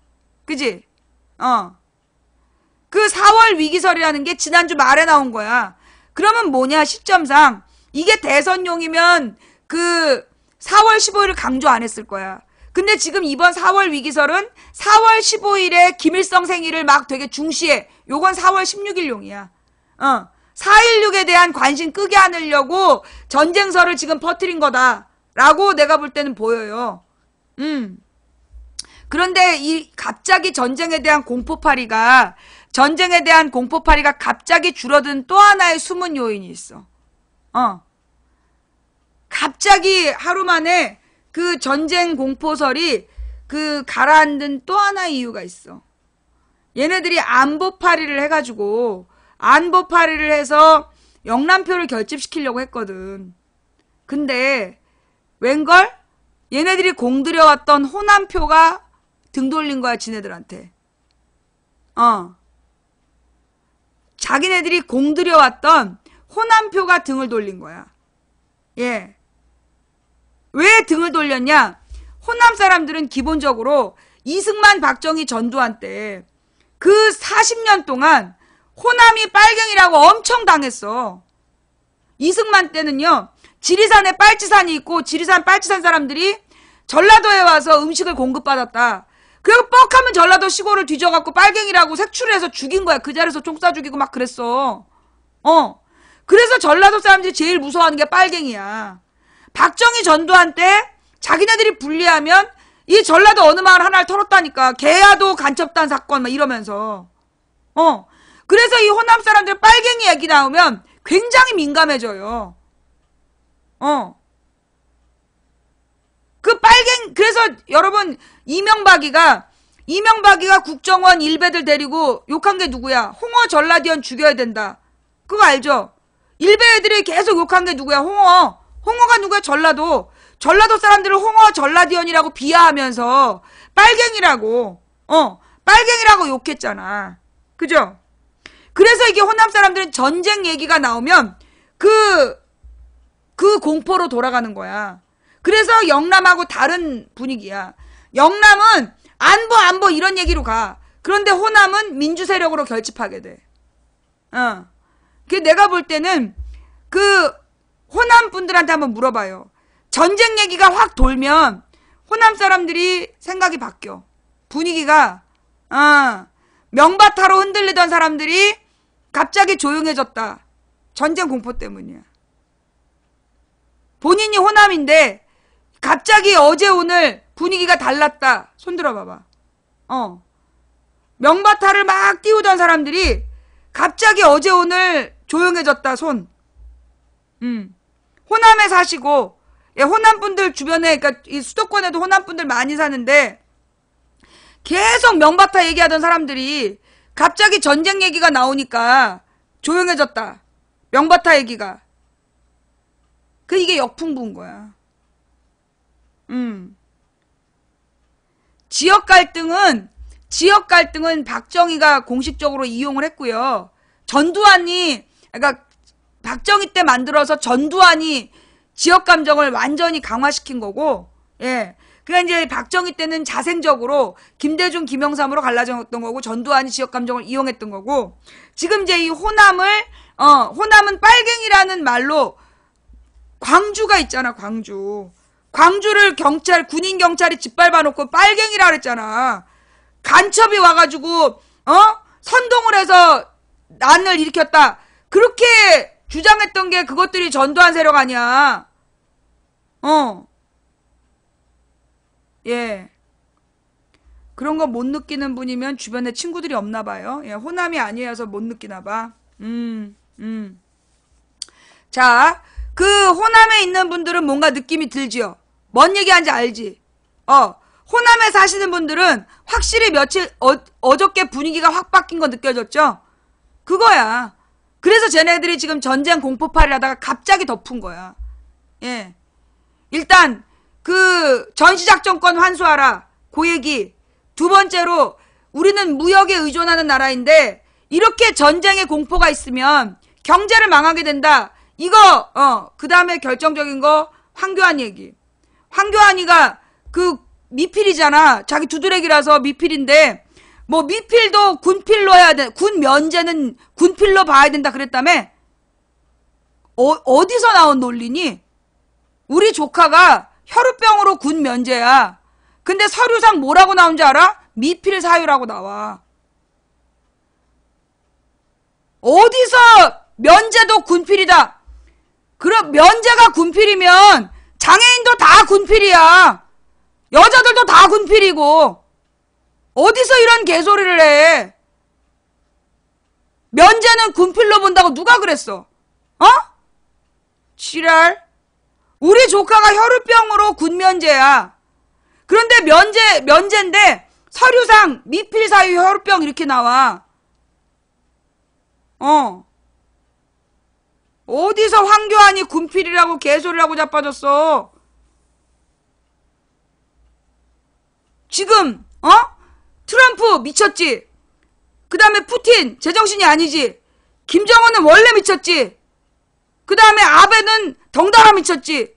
그지? 그 4월 위기설이라는 게 지난주 말에 나온 거야. 그러면 뭐냐, 시점상. 이게 대선용이면 그 4월 15일을 강조 안 했을 거야. 근데 지금 이번 4월 위기설은 4월 15일에 김일성 생일을 막 되게 중시해. 요건 4월 16일용이야. 4.16에 대한 관심 끄게 하려고 전쟁설을 지금 퍼뜨린 거다. 라고 내가 볼 때는 보여요. 그런데 이 갑자기 전쟁에 대한 공포파리가 갑자기 줄어든 또 하나의 숨은 요인이 있어. 갑자기 하루 만에 그 전쟁 공포설이 그 가라앉은 또 하나의 이유가 있어. 얘네들이 안보파리를 해가지고, 안보파리를 해서 영남표를 결집시키려고 했거든. 근데 웬걸? 얘네들이 공들여왔던 호남표가 등 돌린 거야, 지네들한테. 자기네들이 공들여왔던 호남표가 등을 돌린 거야. 예. 왜 등을 돌렸냐? 호남 사람들은 기본적으로 이승만, 박정희 전두환 때 그 40년 동안 호남이 빨갱이라고 엄청 당했어. 이승만 때는요, 지리산에 빨치산이 있고, 지리산 빨치산 사람들이 전라도에 와서 음식을 공급받았다. 그리고 뻑하면 전라도 시골을 뒤져갖고 빨갱이라고 색출을 해서 죽인 거야. 그 자리에서 총 쏴 죽이고 막 그랬어. 그래서 전라도 사람들이 제일 무서워하는 게 빨갱이야. 박정희 전두환 때 자기네들이 분리하면 이 전라도 어느 마을 하나를 털었다니까. 개야도 간첩단 사건 막 이러면서. 그래서 이 호남 사람들 빨갱이 얘기 나오면 굉장히 민감해져요. 그래서 여러분, 이명박이가 국정원 일베들 데리고 욕한 게 누구야? 홍어 전라디언 죽여야 된다. 그거 알죠? 일베 애들이 계속 욕한 게 누구야? 홍어가 누구야? 전라도. 전라도 사람들을 홍어 전라디언이라고 비하하면서 빨갱이라고 빨갱이라고 욕했잖아. 그죠? 그래서 이게 호남 사람들은 전쟁 얘기가 나오면 그 공포로 돌아가는 거야. 그래서 영남하고 다른 분위기야. 영남은 안보 이런 얘기로 가. 그런데 호남은 민주 세력으로 결집하게 돼. 그 내가 볼 때는 그 호남 분들한테 한번 물어봐요. 전쟁 얘기가 확 돌면 호남 사람들이 생각이 바뀌어. 분위기가 명바타로 흔들리던 사람들이 갑자기 조용해졌다. 전쟁 공포 때문이야. 본인이 호남인데 갑자기 어제 오늘 분위기가 달랐다. 손 들어봐봐. 명바타를 막 띄우던 사람들이 갑자기 어제 오늘 조용해졌다. 손. 호남에 사시고 호남 분들 주변에 그러니까 이 수도권에도 호남 분들 많이 사는데 계속 명바타 얘기하던 사람들이 갑자기 전쟁 얘기가 나오니까 조용해졌다. 명바타 얘기가. 이게 역풍부인 거야. 지역 갈등은 박정희가 공식적으로 이용을 했고요. 전두환이 그러니까 박정희 때 만들어서 전두환이 지역 감정을 완전히 강화시킨 거고, 예. 그러니까 이제 박정희 때는 자생적으로 김대중, 김영삼으로 갈라졌던 거고, 전두환이 지역 감정을 이용했던 거고, 지금 이제 이 호남은 빨갱이라는 말로 광주가 있잖아, 광주. 광주를 군인 경찰이 짓밟아 놓고 빨갱이라 그랬잖아. 간첩이 와가지고, 선동을 해서 난을 일으켰다. 그렇게 주장했던 게 그것들이 전두환 세력 아니야. 예. 그런 거 못 느끼는 분이면 주변에 친구들이 없나 봐요. 예, 호남이 아니어서 못 느끼나 봐. 자, 그 호남에 있는 분들은 뭔가 느낌이 들지요. 뭔 얘기하는지 알지? 호남에 사시는 분들은 확실히 며칠 어저께 분위기가 확 바뀐 거 느껴졌죠? 그거야. 그래서 쟤네들이 지금 전쟁 공포파를 하다가 갑자기 덮은 거야. 예. 일단 그 전시작전권 환수하라. 그 얘기. 두 번째로 우리는 무역에 의존하는 나라인데 이렇게 전쟁의 공포가 있으면 경제를 망하게 된다. 이거 그 다음에 결정적인 거 황교안 얘기. 황교안이가 그 미필이잖아. 자기 두드레기라서 미필인데 뭐 미필도 군필로 해야 돼. 군 면제는 군필로 봐야 된다 그랬다며? 어디서 나온 논리니? 우리 조카가 혈우병으로 군 면제야. 근데 서류상 뭐라고 나온지 알아? 미필 사유라고 나와. 어디서 면제도 군필이다. 그럼 면제가 군필이면 장애인도 다 군필이야. 여자들도 다 군필이고. 어디서 이런 개소리를 해? 면제는 군필로 본다고 누가 그랬어? 지랄. 우리 조카가 혈우병으로 군면제야. 그런데 면제인데 서류상 미필 사유 혈우병 이렇게 나와. 어디서 황교안이 군필이라고 개소리라고 자빠졌어? 지금 트럼프 미쳤지? 그 다음에 푸틴 제정신이 아니지? 김정은은 원래 미쳤지? 그 다음에 아베는 덩달아 미쳤지?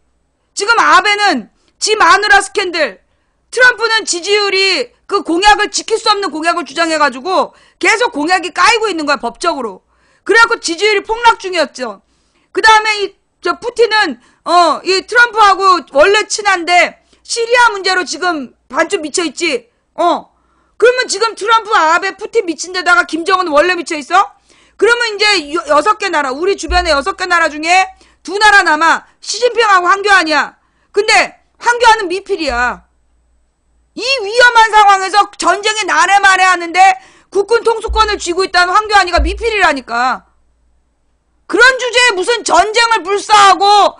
지금 아베는 지 마누라 스캔들, 트럼프는 지지율이 그 공약을 지킬 수 없는 공약을 주장해가지고 계속 공약이 까이고 있는 거야, 법적으로. 그래갖고 지지율이 폭락 중이었죠. 그 다음에 저 푸틴은 이 트럼프하고 원래 친한데 시리아 문제로 지금 반쯤 미쳐있지. 그러면 지금 트럼프, 아베, 푸틴 미친 데다가 김정은 원래 미쳐있어? 그러면 이제 6개 나라, 우리 주변에 6개 나라 중에 2나라 남아. 시진핑하고 황교안이야. 근데 황교안은 미필이야. 이 위험한 상황에서 전쟁에 나래마래 하는데 국군 통수권을 쥐고 있다는 황교안이가 미필이라니까. 그런 주제에 무슨 전쟁을 불사하고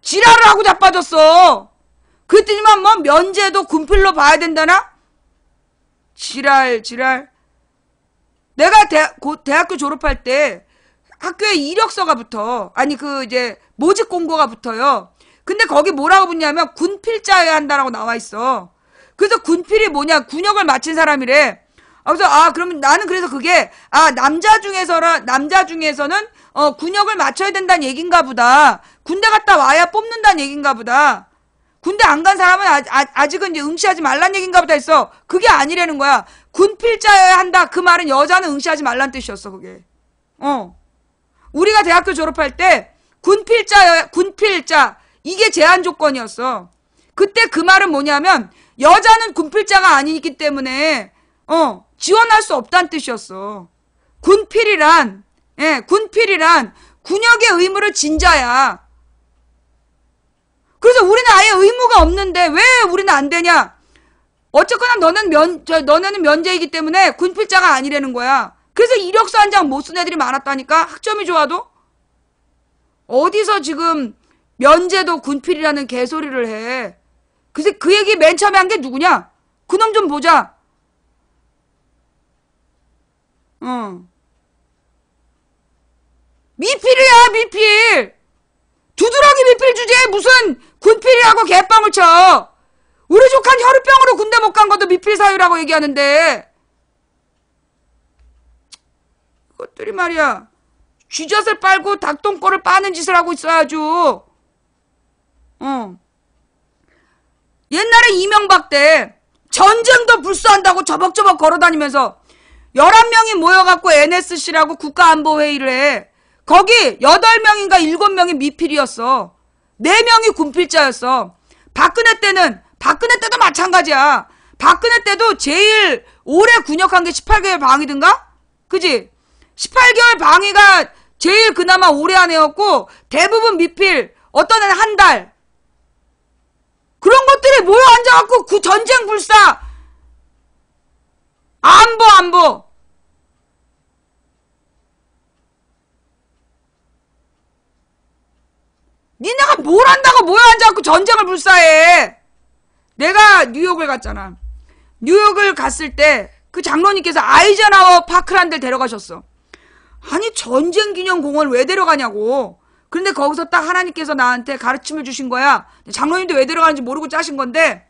지랄을 하고 자빠졌어. 그랬더니만 뭐 면제도 군필로 봐야 된다나? 지랄. 내가 대학교 졸업할 때 학교에 이력서가 붙어. 아니 이제 모집 공고가 붙어요. 근데 거기 뭐라고 붙냐면 군필자여야 한다라고 나와 있어. 그래서 군필이 뭐냐? 군역을 마친 사람이래. 그래서 그러면 나는 그래서 그게 남자 중에서는 군역을 맞춰야 된다는 얘긴가 보다. 군대 갔다 와야 뽑는다는 얘긴가 보다. 군대 안 간 사람은 아직은 이제 응시하지 말란 얘긴가 보다 했어. 그게 아니라는 거야. 군필자여야 한다. 그 말은 여자는 응시하지 말란 뜻이었어, 그게. 우리가 대학교 졸업할 때 군필자 이게 제한 조건이었어. 그때 그 말은 뭐냐면 여자는 군필자가 아니기 때문에 지원할 수 없다는 뜻이었어. 군필이란 군역의 의무를 진 자야. 그래서 우리는 아예 의무가 없는데 왜 우리는 안 되냐? 어쨌거나 너네는 면제이기 때문에 군필자가 아니라는 거야. 그래서 이력서 한 장 못 쓴 애들이 많았다니까. 학점이 좋아도. 어디서 지금 면제도 군필이라는 개소리를 해. 그래서 그 얘기 맨 처음에 한 게 누구냐? 그놈 좀 보자. 미필이야, 미필. 두드러기 미필 주제에 무슨 군필이라고 개빵을 쳐. 우리 조카는 혈우병으로 군대 못 간 것도 미필 사유라고 얘기하는데. 이것들이 말이야. 쥐젖을 빨고 닭똥꼬를 빠는 짓을 하고 있어야죠. 옛날에 이명박 때 전쟁도 불수한다고 저벅저벅 걸어다니면서 11명이 모여갖고 NSC라고 국가안보회의를 해. 거기 8명인가 7명이 미필이었어. 4명이 군필자였어. 박근혜 때도 마찬가지야. 박근혜 때도 제일 오래 군역한 게 18개월 방위든가? 그지? 18개월 방위가 제일 그나마 오래 한 애였고 대부분 미필. 어떤 애는 한 달. 그런 것들이 모여 앉아갖고 전쟁 불사. 안보. 니네가 뭘 한다고 모여 앉아갖고 전쟁을 불사해. 내가 뉴욕을 갔잖아. 뉴욕을 갔을 때 그 장로님께서 아이젠하워 파크라는 데를 데려가셨어. 아니 전쟁 기념 공원 왜 데려가냐고. 그런데 거기서 딱 하나님께서 나한테 가르침을 주신 거야. 장로님도 왜 데려가는지 모르고 짜신 건데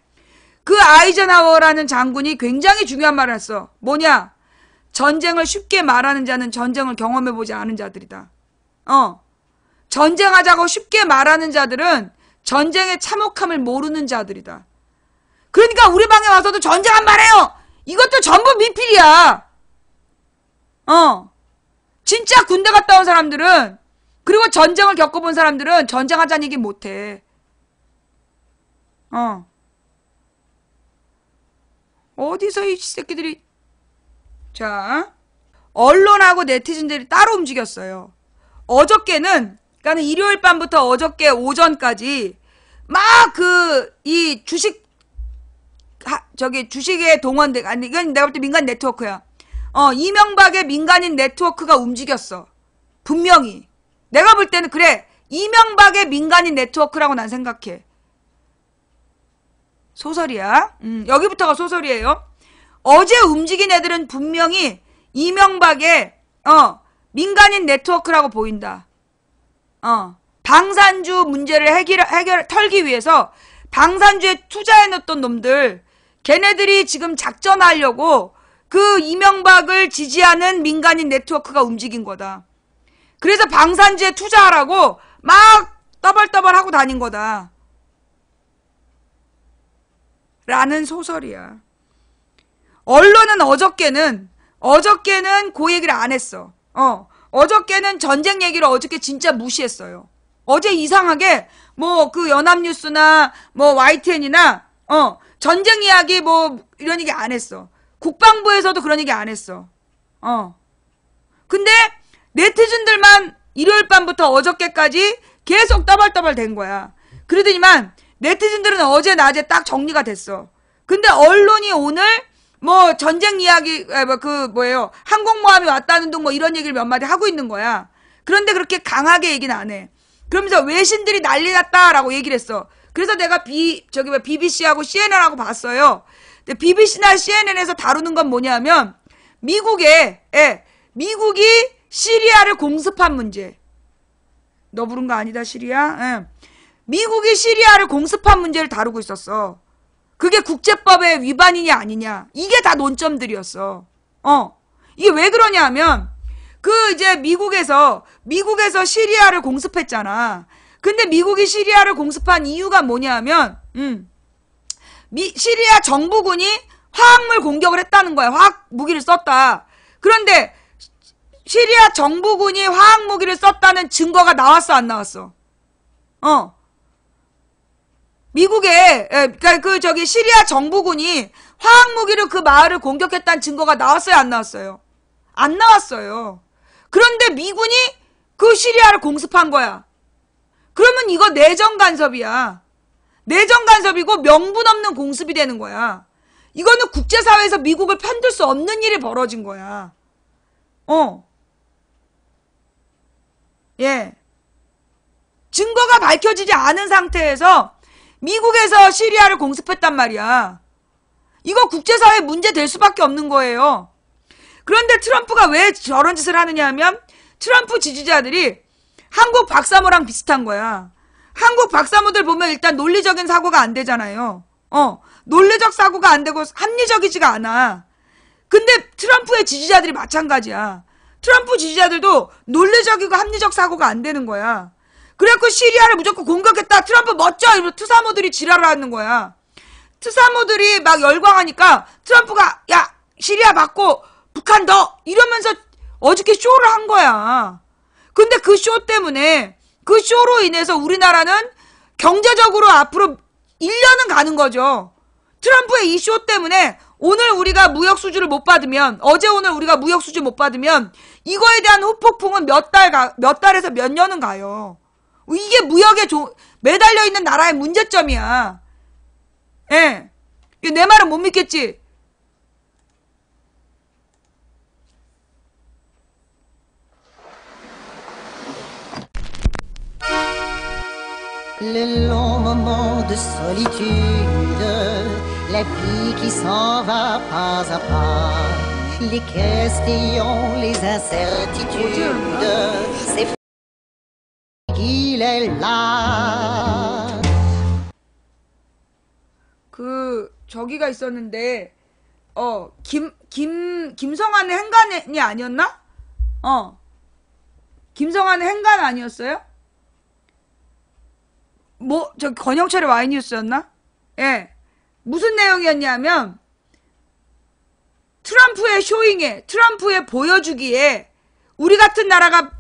그 아이젠하워라는 장군이 굉장히 중요한 말을 했어. 뭐냐? 전쟁을 쉽게 말하는 자는 전쟁을 경험해보지 않은 자들이다. 전쟁하자고 쉽게 말하는 자들은 전쟁의 참혹함을 모르는 자들이다. 그러니까 우리 방에 와서도 전쟁 한 말해요. 이것도 전부 미필이야. 진짜 군대 갔다 온 사람들은 그리고 전쟁을 겪어본 사람들은 전쟁하자는 얘기 못해. 어디서 이 새끼들이. 자, 언론하고 네티즌들이 따로 움직였어요. 어저께는 그러니까 일요일 밤부터 어저께 오전까지 막 이 주식에 동원돼. 아니 이건 내가 볼 때 민간 네트워크야. 이명박의 민간인 네트워크가 움직였어. 분명히. 내가 볼 때는 그래. 이명박의 민간인 네트워크라고 난 생각해. 소설이야. 여기부터가 소설이에요. 어제 움직인 애들은 분명히 이명박의 민간인 네트워크라고 보인다. 방산주 문제를 털기 위해서 방산주에 투자해놓던 놈들, 걔네들이 지금 작전하려고 그 이명박을 지지하는 민간인 네트워크가 움직인 거다. 그래서 방산주에 투자하라고 막 떠벌떠벌하고 다닌 거다. 라는 소설이야. 언론은 어저께는 그 얘기를 안 했어. 어저께는 전쟁 얘기를 어저께 진짜 무시했어요. 어제 이상하게 뭐 그 연합뉴스나 뭐 YTN이나 전쟁 이야기 뭐 이런 얘기 안 했어. 국방부에서도 그런 얘기 안 했어. 근데 네티즌들만 일요일 밤부터 어저께까지 계속 떠벌떠벌 된 거야. 그러더니만 네티즌들은 어제 낮에 딱 정리가 됐어. 근데 언론이 오늘 뭐 전쟁 이야기 항공모함이 왔다는 둥 뭐 이런 얘기를 몇 마디 하고 있는 거야. 그런데 그렇게 강하게 얘기는 안 해. 그러면서 외신들이 난리 났다라고 얘기를 했어. 그래서 내가 BBC하고 CNN하고 봤어요. 근데 BBC나 CNN에서 다루는 건 뭐냐면 미국이 시리아를 공습한 문제. 너 부른 거 아니다, 시리아? 예. 미국이 시리아를 공습한 문제를 다루고 있었어. 그게 국제법의 위반이냐 아니냐. 이게 다 논점들이었어. 이게 왜 그러냐 하면 이제 미국에서 시리아를 공습했잖아. 근데 미국이 시리아를 공습한 이유가 뭐냐 하면 시리아 정부군이 화학물 공격을 했다는 거야. 화학 무기를 썼다. 그런데 시리아 정부군이 화학 무기를 썼다는 증거가 나왔어 안 나왔어? 미국에 그러니까 시리아 정부군이 화학 무기로 그 마을을 공격했다는 증거가 나왔어요 안 나왔어요? 안 나왔어요. 그런데 미군이 그 시리아를 공습한 거야. 그러면 이거 내정 간섭이야. 내정 간섭이고 명분 없는 공습이 되는 거야. 이거는 국제사회에서 미국을 편들 수 없는 일이 벌어진 거야. 예. 증거가 밝혀지지 않은 상태에서 미국에서 시리아를 공습했단 말이야. 이거 국제사회 문제 될 수밖에 없는 거예요. 그런데 트럼프가 왜 저런 짓을 하느냐 하면 트럼프 지지자들이 한국 박사모랑 비슷한 거야. 한국 박사모들 보면 일단 논리적인 사고가 안 되잖아요. 논리적 사고가 안 되고 합리적이지가 않아. 근데 트럼프의 지지자들이 마찬가지야. 트럼프 지지자들도 논리적이고 합리적 사고가 안 되는 거야. 그래갖고 시리아를 무조건 공격했다. 트럼프 멋져! 이러면서 투사모들이 지랄을 하는 거야. 투사모들이 막 열광하니까 트럼프가 야 시리아 맞고 북한 너! 이러면서 어저께 쇼를 한 거야. 근데 그 쇼 때문에 그 쇼로 인해서 우리나라는 경제적으로 앞으로 1년은 가는 거죠. 트럼프의 이 쇼 때문에 오늘 우리가 무역 수주를 못 받으면 어제 오늘 우리가 무역 수주 못 받으면 이거에 대한 후폭풍은 몇 달에서 몇 년은 가요. 이게 무역에 매달려 있는 나라의 문제점이야. 예. 내 말은 못 믿겠지? Les longs moments de solitude, la vie qui s'en va pas à pas, les questions, les incertitudes, c'est qu'il est là. 저기가 있었는데, 김성환의 행간이 아니었나? 김성환의 행간 아니었어요? 권영철의 와이뉴스였나? 예. 무슨 내용이었냐면, 트럼프의 쇼잉에, 트럼프의 보여주기에, 우리 같은 나라가,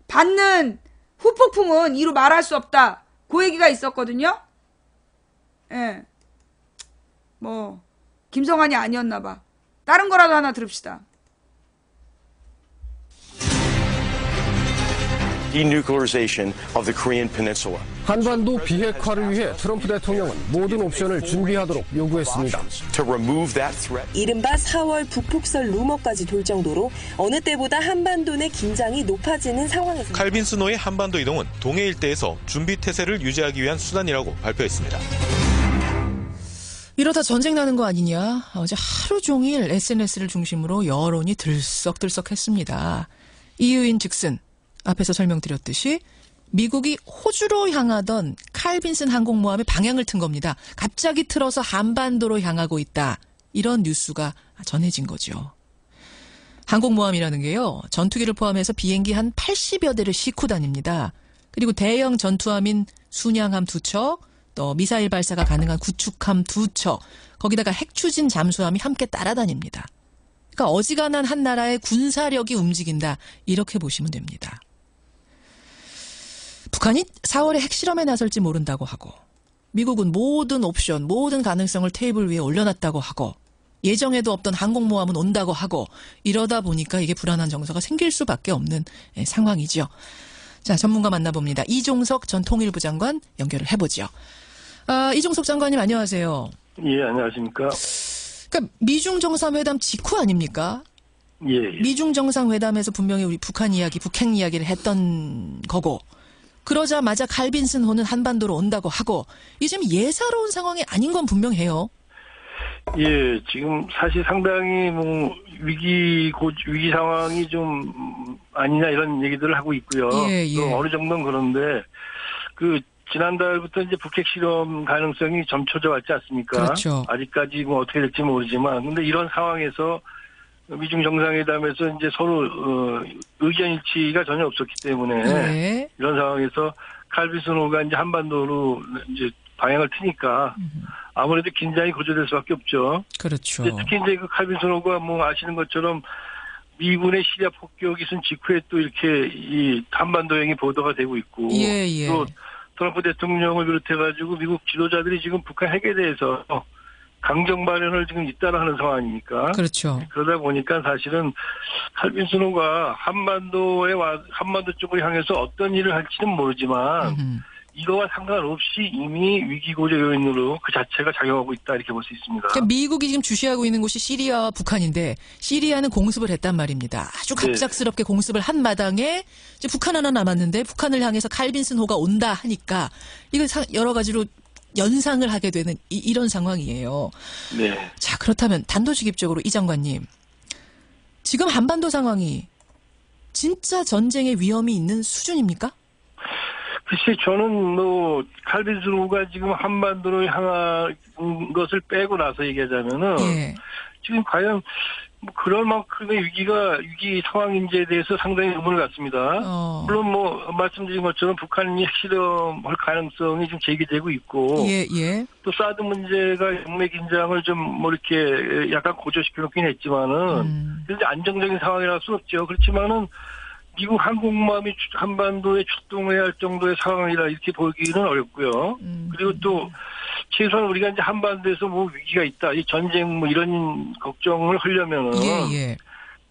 받는 후폭풍은 이루 말할 수 없다. 그 얘기가 있었거든요? 예. 김성환이 아니었나봐. 다른 거라도 하나 들읍시다. denuclearization of the Korean Peninsula. 한반도 비핵화를 위해 트럼프 대통령은 모든 옵션을 준비하도록 요구했습니다. To remove that threat. 이른바 4월 북폭설 루머까지 돌 정도로 어느 때보다 한반도 내 긴장이 높아지는 상황에서 칼빈 스노의 한반도 이동은 동해 일대에서 준비 태세를 유지하기 위한 수단이라고 발표했습니다. 이러다 전쟁 나는 거 아니냐? 어제 하루 종일 SNS를 중심으로 여론이 들썩들썩했습니다. 이유인 즉슨 앞에서 설명드렸듯이 미국이 호주로 향하던 칼빈슨 항공모함의 방향을 튼 겁니다. 갑자기 틀어서 한반도로 향하고 있다. 이런 뉴스가 전해진 거죠. 항공모함이라는 게요. 전투기를 포함해서 비행기 한 80여 대를 싣고 다닙니다. 그리고 대형 전투함인 순양함 2척, 또 미사일 발사가 가능한 구축함 2척, 거기다가 핵추진 잠수함이 함께 따라다닙니다. 그러니까 어지간한 한 나라의 군사력이 움직인다. 이렇게 보시면 됩니다. 북한이 4월에 핵실험에 나설지 모른다고 하고 미국은 모든 옵션, 모든 가능성을 테이블 위에 올려놨다고 하고 예정에도 없던 항공모함은 온다고 하고 이러다 보니까 이게 불안한 정서가 생길 수밖에 없는 상황이죠. 자, 전문가 만나봅니다. 이종석 전 통일부 장관 연결을 해보죠. 이종석 장관님 안녕하세요. 예, 안녕하십니까. 그러니까 미중 정상회담 직후 아닙니까? 예. 미중 정상회담에서 분명히 우리 북한 이야기, 북핵 이야기를 했던 거고 그러자마자 칼빈슨호는 한반도로 온다고 하고 이게 지금 예사로운 상황이 아닌 건 분명해요. 예, 지금 사실 상당히 위기 상황이 좀 아니냐 이런 얘기들을 하고 있고요. 예. 어느 정도는 그런데 지난달부터 이제 북핵 실험 가능성이 점쳐져 왔지 않습니까? 그렇죠. 아직까지 뭐 어떻게 될지 모르지만, 근데 이런 상황에서 미중 정상회담에서 이제 서로 의견 일치가 전혀 없었기 때문에 예. 이런 상황에서 칼빈슨호가 이제 한반도로 이제 방향을 트니까 아무래도 긴장이 고조될 수밖에 없죠. 그렇죠. 특히 이제 그 칼빈슨호가 뭐 아시는 것처럼 미군의 시리아 폭격이 있은 직후에 또 이렇게 이 한반도 행이 보도가 되고 있고 예, 예. 또 트럼프 대통령을 비롯해가지고 미국 지도자들이 지금 북한 핵에 대해서 강경 발언을 지금 잇따라 하는 상황이니까. 그렇죠. 그러다 보니까 사실은 칼빈슨호가 한반도 쪽을 향해서 어떤 일을 할지는 모르지만 이거와 상관없이 이미 위기고조 요인으로 그 자체가 작용하고 있다 이렇게 볼 수 있습니다. 그러니까 미국이 지금 주시하고 있는 곳이 시리아와 북한인데 시리아는 공습을 했단 말입니다. 아주 갑작스럽게 공습을 한 마당에 이제 북한 하나 남았는데 북한을 향해서 칼빈슨호가 온다 하니까 이거 여러 가지로 연상을 하게 되는 이런 상황이에요. 네. 자, 그렇다면 단도직입적으로 이 장관님. 지금 한반도 상황이 진짜 전쟁의 위험이 있는 수준입니까? 글쎄 저는 뭐 칼빈슨호가 지금 한반도로 향한 것을 빼고 나서 얘기하자면은 예. 지금 과연 뭐 그럴 만큼의 위기 상황인지에 대해서 상당히 의문을 갖습니다. 물론 뭐 말씀드린 것처럼 북한이 핵실험할 가능성이 지금 제기되고 있고 예, 예. 또 사드 문제가 영내 긴장을 좀 뭐 이렇게 약간 고조시켜 놓긴 했지만은 이제 안정적인 상황이라 할 수 없죠. 그렇지만은 미국 항공모함이 한반도에 출동해야 할 정도의 상황이라 이렇게 보기는 어렵고요. 그리고 또 최소한 우리가 이제 한반도에서 뭐 위기가 있다, 이 전쟁 뭐 이런 걱정을 하려면은 예.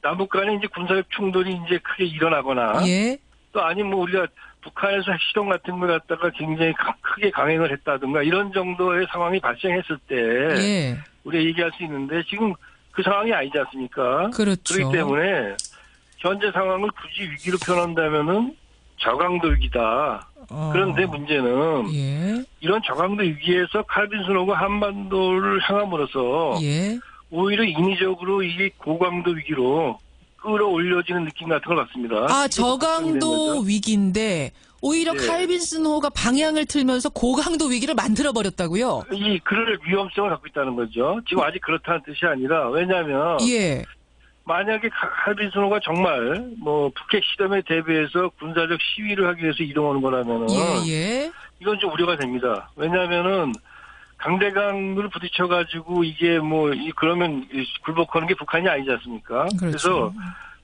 남북 간에 이제 군사력 충돌이 이제 크게 일어나거나 예. 또 아니면 뭐 우리가 북한에서 핵실험 같은 걸 갖다가 굉장히 크게 강행을 했다든가 이런 정도의 상황이 발생했을 때 예. 우리가 얘기할 수 있는데 지금 그 상황이 아니지 않습니까? 그렇죠. 그렇기 때문에 현재 상황을 굳이 위기로 표현한다면은 저강도 위기다. 그런데 문제는 예. 이런 저강도 위기에서 칼빈슨호가 한반도를 향함으로써 예. 오히려 인위적으로 이게 고강도 위기로 끌어올려지는 느낌 같은 걸 받습니다. 아, 저강도 위기인데 오히려 네. 칼빈슨호가 방향을 틀면서 고강도 위기를 만들어 버렸다고요? 그럴 위험성을 갖고 있다는 거죠. 지금 아직 그렇다는 뜻이 아니라 왜냐하면 예. 만약에 칼빈슨호가 정말 뭐 북핵 실험에 대비해서 군사적 시위를 하기 위해서 이동하는 거라면은 예. 이건 좀 우려가 됩니다. 왜냐하면은 강대강을 부딪혀가지고 이게 그러면 굴복하는 게 북한이 아니지 않습니까? 그렇죠. 그래서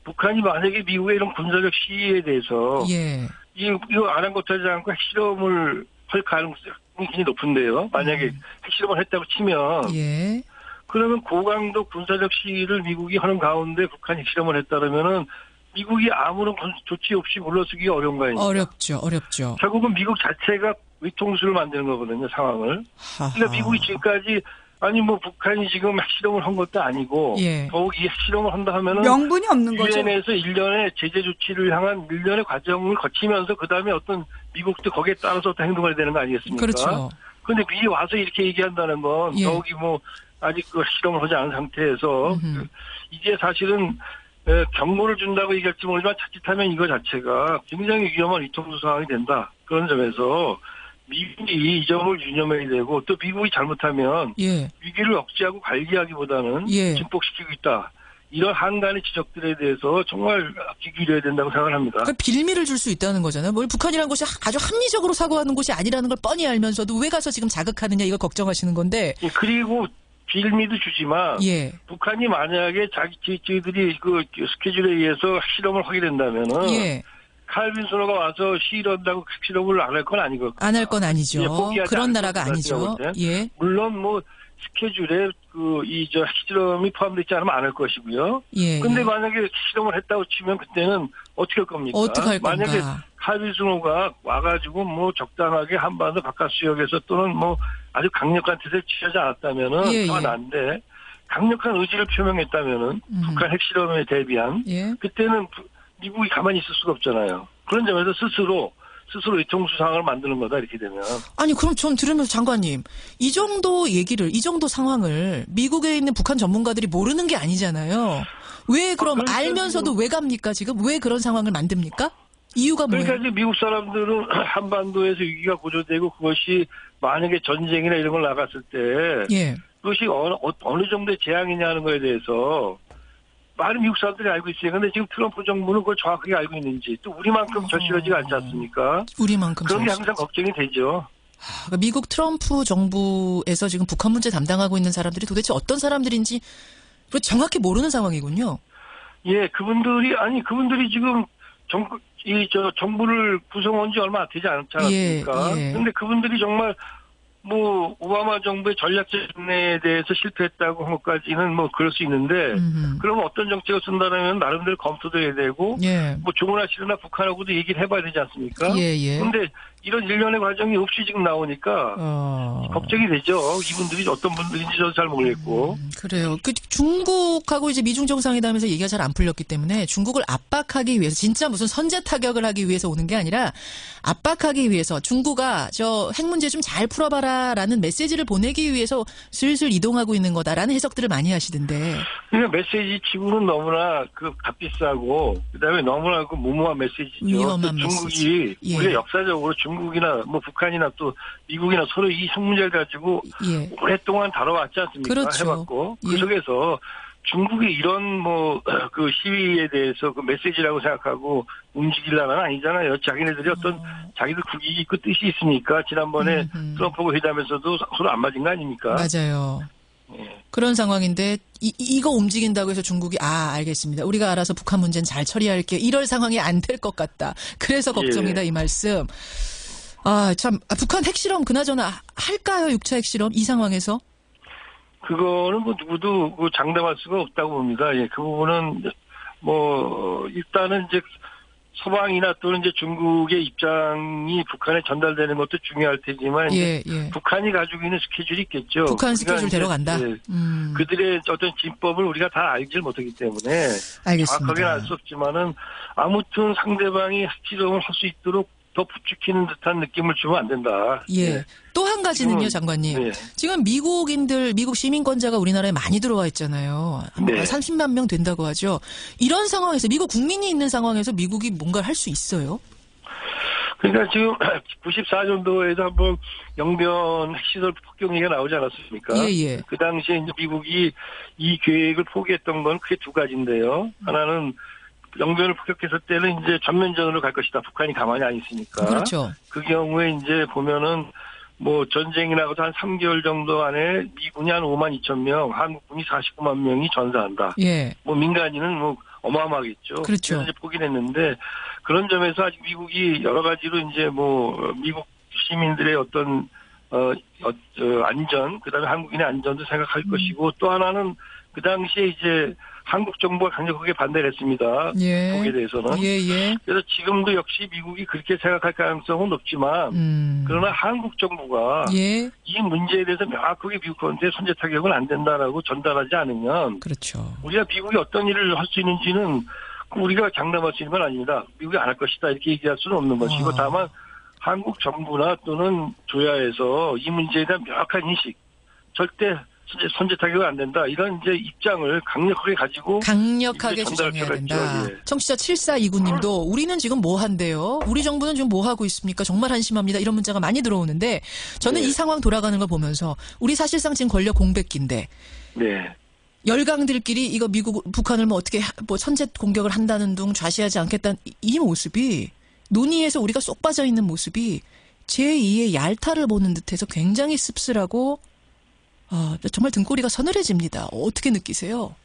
북한이 만약에 미국의 이런 군사적 시위에 대해서 예. 이거 아랑곳하지 않고 핵실험을 할 가능성이 굉장히 높은데요. 만약에 핵실험을 했다고 치면 예. 그러면 고강도 군사적 시위를 미국이 하는 가운데 북한이 핵실험을 했다면은 미국이 아무런 조치 없이 물러서기가 어려운 거 아닙니까? 어렵죠. 결국은 미국 자체가 위통수를 만드는 거거든요, 상황을. 하하. 그러니까 미국이 지금까지 북한이 지금 핵실험을 한 것도 아니고 예. 더욱 이 핵실험을 한다 하면은 명분이 없는 거죠. 유엔에서 일련의 제재 조치를 향한 일련의 과정을 거치면서 그다음에 어떤 미국도 거기에 따라서 어떤 행동을 해야 되는 거 아니겠습니까? 그렇죠. 그런데 미리 와서 이렇게 얘기한다는 건 예. 더욱이 아직 실험을 하지 않은 상태에서 이게 사실은 경고를 준다고 얘기할지 모르지만 자칫하면 이거 자체가 굉장히 위험한 위통수 상황이 된다. 그런 점에서 미국이 이 점을 유념해야 되고 또 미국이 잘못하면 예. 위기를 억제하고 관리하기보다는 예. 증폭시키고 있다. 이런 한간의 지적들에 대해서 정말 귀 기울여야 된다고 생각을 합니다. 그 빌미를 줄 수 있다는 거잖아요. 뭘 북한이라는 곳이 아주 합리적으로 사고하는 곳이 아니라는 걸 뻔히 알면서도 왜 가서 지금 자극하느냐 이걸 걱정하시는 건데. 그리고 빌미도 주지만 예. 북한이 만약에 저희들이 그 스케줄에 의해서 실험을 하게 된다면은 예. 칼빈슨호가 와서 시위한다고 실험을 안 할 건 아니거든요. 안 할 건 아니죠. 예, 포기하지 그런 않을 나라가 겁니다, 제가 아니죠. 볼 때. 예. 물론 스케줄에 실험이 포함되지 않으면 안 할 것이고요. 예. 근데 만약에 실험을 했다고 치면 그때는 어떻게 할 겁니까? 어떻게 할 건가? 만약에 칼빈슨호가 와가지고 적당하게 한반도 바깥 수역에서 또는 아주 강력한 뜻을 취하지 않았다면은 예, 예. 난데 강력한 의지를 표명했다면은 북한 핵실험에 대비한 예. 그때는 미국이 가만히 있을 수가 없잖아요. 그런 점에서 스스로 위통수 상황을 만드는 거다 이렇게 되면. 아니 그럼 전 들으면서 장관님 이 정도 얘기를 이 정도 상황을 미국에 있는 북한 전문가들이 모르는 게 아니잖아요. 왜 그럼 그러니까 알면서도 왜 갑니까 지금? 왜 그런 상황을 만듭니까? 이유가 뭐예요? 그러니까 이제 미국 사람들은 한반도에서 위기가 고조되고 그것이 만약에 전쟁이나 이런 걸 나갔을 때 예. 그것이 어느 정도의 재앙이냐 하는 거에 대해서 많은 미국 사람들이 알고 있어요. 근데 지금 트럼프 정부는 그걸 정확하게 알고 있는지 또 우리만큼 절실하지가 않지 않습니까? 우리만큼 그런 게 절실. 항상 걱정이 되죠. 그러니까 미국 트럼프 정부에서 지금 북한 문제 담당하고 있는 사람들이 도대체 어떤 사람들인지 정확히 모르는 상황이군요. 예, 그분들이 지금 정부를 구성한 지 얼마 되지 않지 않았습니까? 예. 근데 그분들이 정말 뭐 오바마 정부의 전략적 인내에 대해서 실패했다고 한 것까지는 뭐 그럴 수 있는데 그러면 어떤 정책을 쓴다면 나름대로 검토도 해야 되고 예. 뭐 조문아 씨나 북한하고도 얘기를 해봐야 되지 않습니까? 예. 근데 이런 일련의 과정이 없이 지금 나오니까 걱정이 되죠. 이분들이 어떤 분들인지 저도 잘 모르겠고. 그래요. 중국하고 이제 미중 정상회담에서 얘기가 잘 안 풀렸기 때문에 중국을 압박하기 위해서 진짜 무슨 선제 타격을 하기 위해서 오는 게 아니라 압박하기 위해서 중국아 저 핵 문제 좀 잘 풀어봐라라는 메시지를 보내기 위해서 슬슬 이동하고 있는 거다라는 해석들을 많이 하시던데. 그러니까 메시지 치고는 너무나 값비싸고 그다음에 너무나 무모한 메시지죠. 위험한 중국이 메시지. 예. 우리가 역사적으로 중국이나 뭐 북한이나 또 미국이나 서로 이 핵 문제를 가지고 예. 오랫동안 다뤄왔지 않습니까? 그렇죠. 해봤고 예. 그 속에서 중국이 이런 그 시위에 대해서 그 메시지라고 생각하고 움직이려는 아니잖아요. 자기네들이 어떤 자기들 국익이 있고 뜻이 있으니까 지난번에 트럼프하고 회담에서도 서로 안 맞은 거 아닙니까? 맞아요. 예. 그런 상황인데 이거 움직인다고 해서 중국이 알겠습니다. 우리가 알아서 북한 문제는 잘 처리할게요. 이럴 상황이 안 될 것 같다. 그래서 걱정이다 이 말씀. 참 북한 핵실험 그나저나 할까요? 6차 핵실험 이 상황에서? 그거는 뭐 누구도 장담할 수가 없다고 봅니다. 예, 그 부분은 일단은 이제 서방이나 또는 이제 중국의 입장이 북한에 전달되는 것도 중요할 테지만 예. 북한이 가지고 있는 스케줄이 있겠죠. 북한 스케줄대로 간다. 예, 그들의 어떤 진법을 우리가 다 알지 못하기 때문에 알겠습니다. 정확하게는 알 수 없지만은 아무튼 상대방이 핵실험을 할 수 있도록 더 부추기는 듯한 느낌을 주면 안 된다. 예. 또 한 가지는요, 지금은, 장관님. 네. 지금 미국 시민권자가 우리나라에 많이 들어와 있잖아요. 네. 30만 명 된다고 하죠. 이런 상황에서 미국 국민이 있는 상황에서 미국이 뭔가를 할 수 있어요? 그러니까 지금 94년도에도 한번 영변 핵시설 폭격 얘기가 나오지 않았습니까? 예. 그 당시에 이제 미국이 이 계획을 포기했던 건 크게 두 가지인데요. 하나는 영변을 폭격했을 때는 이제 전면전으로 갈 것이다. 북한이 가만히 안 있으니까. 그렇죠. 그 경우에 이제 보면은 전쟁이 나고도 한 3개월 정도 안에 미군이 한 5만 2천 명, 한국군이 49만 명이 전사한다. 예. 민간인은 어마어마하겠죠. 그렇죠. 그래서 이제 포기를 했는데 그런 점에서 아직 미국이 여러 가지로 이제 미국 시민들의 어떤 안전, 그다음에 한국인의 안전도 생각할 것이고 또 하나는 그 당시에 이제 한국 정부가 강력하게 반대를 했습니다. 예. 거기에 대해서는. 예. 그래서 지금도 역시 미국이 그렇게 생각할 가능성은 높지만 그러나 한국 정부가 예. 이 문제에 대해서 명확하게 미국한테 선제 타격은 안 된다라고 전달하지 않으면 그렇죠. 우리가 미국이 어떤 일을 할 수 있는지는 우리가 장담할 수 있는 건 아닙니다. 미국이 안 할 것이다 이렇게 얘기할 수는 없는 것이고 다만 한국 정부나 또는 조야에서 이 문제에 대한 명확한 인식, 절대 선제 타격은 안 된다. 이런 이제 입장을 강력하게 가지고 강력하게 주장해야 된다. 예. 청취자 7429님도 우리는 지금 뭐 한대요? 우리 정부는 지금 뭐 하고 있습니까? 정말 한심합니다. 이런 문자가 많이 들어오는데 저는 이 상황 돌아가는 걸 보면서 우리 사실상 지금 권력 공백기인데 네. 열강들끼리 이거 북한을 어떻게 선제 공격을 한다는 둥 좌시하지 않겠다는 이 모습이 논의에서 우리가 쏙 빠져 있는 모습이 제2의 얄타를 보는 듯해서 굉장히 씁쓸하고 정말 등골이가 서늘해집니다. 어떻게 느끼세요?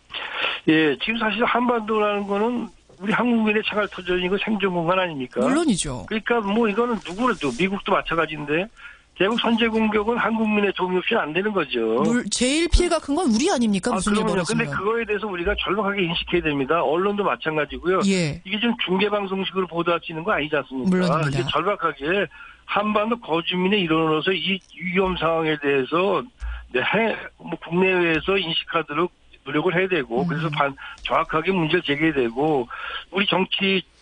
예, 지금 사실 한반도라는 거는 우리 한국인의 생활터전이고 생존 공간 아닙니까? 물론이죠. 그러니까 이거는 누구라도 미국도 마찬가지인데 대북 선제 공격은 한국민의 동의 없이는 안 되는 거죠. 제일 피해가 큰 건 우리 아닙니까? 무슨 일 그럼요. 벌어지면. 근데 그거에 대해서 우리가 절박하게 인식해야 됩니다. 언론도 마찬가지고요. 예. 이게 지금 중계방송식으로 보도할 수 있는 거 아니지 않습니까? 물론입니다. 이게 절박하게 한반도 거주민의 일원으로서 이 위험 상황에 대해서 국내외에서 인식하도록 노력을 해야 되고 그래서 정확하게 문제를 제기해야 되고 우리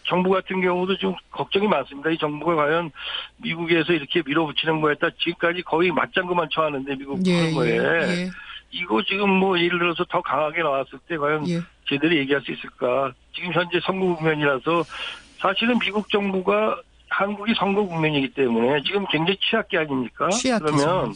정부 같은 경우도 좀 걱정이 많습니다. 이 정부가 과연 미국에서 이렇게 밀어붙이는 거에 따라 지금까지 거의 맞장구만 쳐하는데 미국 하는 거에 예. 이거 지금 예를 들어서 더 강하게 나왔을 때 과연 제대로 얘기할 수 있을까? 지금 현재 선거 국면이라서 사실은 미국 정부가 한국이 선거 국면이기 때문에 지금 굉장히 취약계 아닙니까? 취약해서. 그러면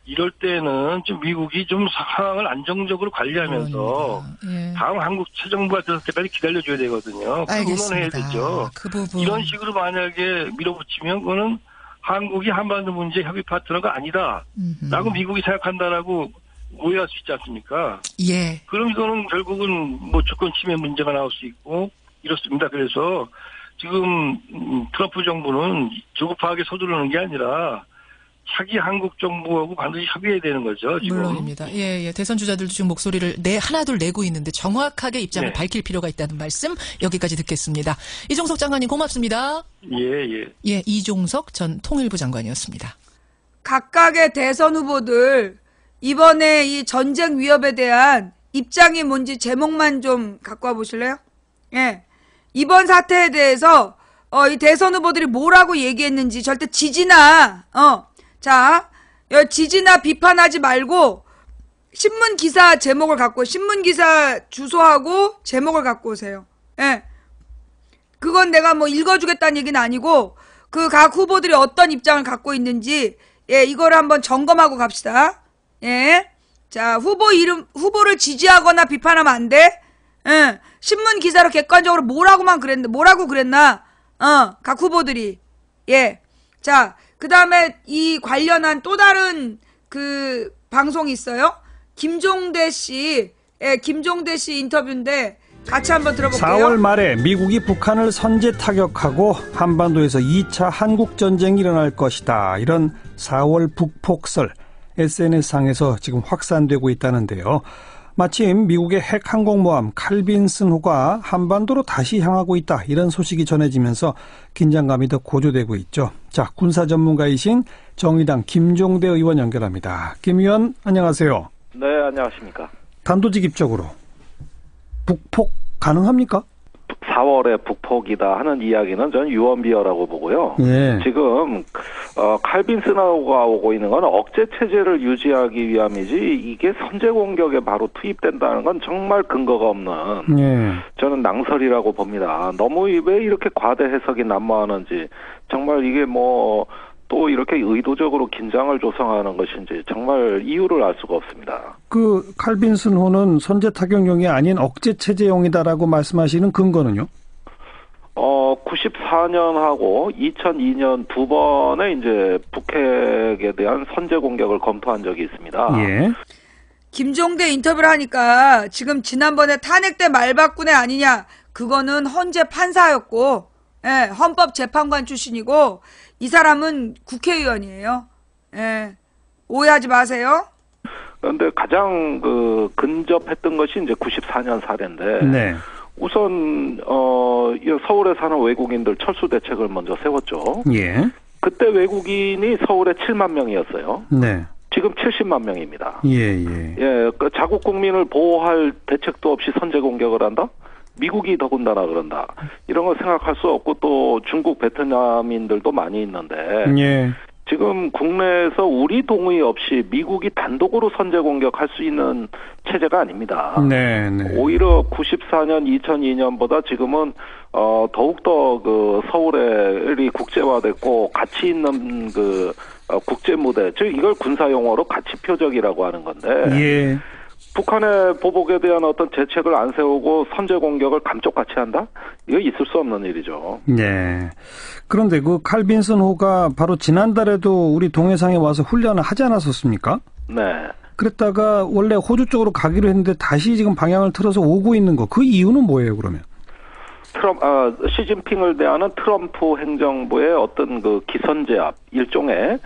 이럴 때는 좀 미국이 좀 상황을 안정적으로 관리하면서 예. 다음 한국 새 정부가 들어설 때까지 기다려줘야 되거든요. 알겠습니다. 의논해야 되죠. 그 부분. 이런 식으로 만약에 밀어붙이면 그거는 한국이 한반도 문제 협의 파트너가 아니다라고 미국이 생각한다라고 오해할 수 있지 않습니까? 예. 그럼 이거는 결국은 뭐 주권 침해 문제가 나올 수 있고 이렇습니다. 그래서 지금 트럼프 정부는 조급하게 서두르는 게 아니라 차기 한국 정부하고 반드시 협의해야 되는 거죠. 지금. 물론입니다. 예, 예. 대선 주자들도 지금 목소리를 하나둘 내고 있는데 정확하게 입장을 네. 밝힐 필요가 있다는 말씀 여기까지 듣겠습니다. 이종석 장관님 고맙습니다. 예. 예, 이종석 전 통일부 장관이었습니다. 각각의 대선 후보들 이번에 이 전쟁 위협에 대한 입장이 뭔지 제목만 좀 갖고 와 보실래요? 예. 이번 사태에 대해서 이 대선 후보들이 뭐라고 얘기했는지 절대 지지나 지지나 비판하지 말고 신문 기사 제목을 갖고 신문 기사 주소하고 제목을 갖고 오세요. 예. 그건 내가 뭐 읽어주겠다는 얘기는 아니고 그 각 후보들이 어떤 입장을 갖고 있는지 이거를 한번 점검하고 갑시다. 예. 자, 후보를 지지하거나 비판하면 안 돼. 예. 신문 기사로 객관적으로 뭐라고 그랬나? 각 후보들이. 예. 자, 그 다음에 이 관련한 또 다른 그 방송이 있어요. 김종대 씨 인터뷰인데 같이 한번 들어볼게요. 4월 말에 미국이 북한을 선제 타격하고 한반도에서 2차 한국전쟁이 일어날 것이다. 이런 4월 북폭설 SNS상에서 지금 확산되고 있다는데요. 마침 미국의 핵 항공모함 칼빈슨호가 한반도로 다시 향하고 있다. 이런 소식이 전해지면서 긴장감이 더 고조되고 있죠. 자, 군사 전문가이신 정의당 김종대 의원 연결합니다. 김 의원 안녕하세요. 네, 안녕하십니까. 단도직입적으로 북폭 가능합니까? 4월에 북폭이다 하는 이야기는 저는 유언비어라고 보고요. 예. 지금 칼빈슨호가 오고 있는 건 억제 체제를 유지하기 위함이지 이게 선제 공격에 바로 투입된다는 건 정말 근거가 없는 저는 낭설이라고 봅니다. 너무 왜 이렇게 과대 해석이 난무하는지 정말 이게 또 이렇게 의도적으로 긴장을 조성하는 것인지 정말 이유를 알 수가 없습니다. 그 칼빈슨호는 선제 타격용이 아닌 억제 체제용이다라고 말씀하시는 근거는요? 94년하고 2002년 두 번의 이제 북핵에 대한 선제 공격을 검토한 적이 있습니다. 예. 김종대 인터뷰를 하니까 지금 지난번에 탄핵 때 말바꾸네 아니냐, 그거는 헌재 판사였고, 예, 헌법재판관 출신이고 이 사람은 국회의원이에요. 예, 오해하지 마세요. 그런데 가장 근접했던 것이 이제 94년 사례인데, 네. 우선 서울에 사는 외국인들 철수 대책을 먼저 세웠죠. 예. 그때 외국인이 서울에 7만 명이었어요. 네. 지금 70만 명입니다. 예. 그 자국 국민을 보호할 대책도 없이 선제 공격을 한다? 미국이 더군다나 그런다. 이런 거 생각할 수 없고 또 중국 베트남인들도 많이 있는데 예. 지금 국내에서 우리 동의 없이 미국이 단독으로 선제 공격할 수 있는 체제가 아닙니다. 네. 오히려 94년, 2002년보다 지금은 더욱더 서울이 국제화됐고 가치 있는 국제 무대, 즉 이걸 군사 용어로 가치 표적이라고 하는 건데. 예. 북한의 보복에 대한 어떤 대책을 안 세우고 선제 공격을 감쪽같이 한다? 이거 있을 수 없는 일이죠. 네. 그런데 그 칼빈슨호가 바로 지난달에도 우리 동해상에 와서 훈련을 하지 않았었습니까? 네. 그랬다가 원래 호주 쪽으로 가기로 했는데 다시 지금 방향을 틀어서 오고 있는 거. 그 이유는 뭐예요, 그러면? 시진핑을 대하는 트럼프 행정부의 어떤 기선제압, 일종의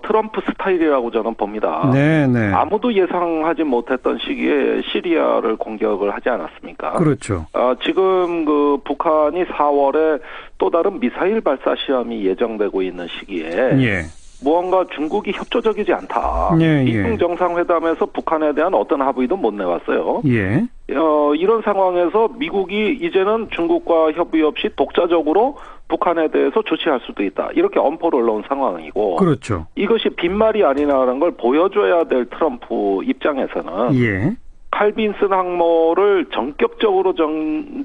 트럼프 스타일이라고 저는 봅니다. 네. 아무도 예상하지 못했던 시기에 시리아를 공격을 하지 않았습니까? 그렇죠. 지금 북한이 4월에 또 다른 미사일 발사 시험이 예정되고 있는 시기에 예. 무언가 중국이 협조적이지 않다. 미중 정상회담에서 북한에 대한 어떤 합의도 못 내왔어요. 예. 이런 상황에서 미국이 이제는 중국과 협의 없이 독자적으로 북한에 대해서 조치할 수도 있다. 이렇게 엄포를 넣은 상황이고. 그렇죠. 이것이 빈말이 아니라는 걸 보여줘야 될 트럼프 입장에서는 예. 칼빈슨 항모를 전격적으로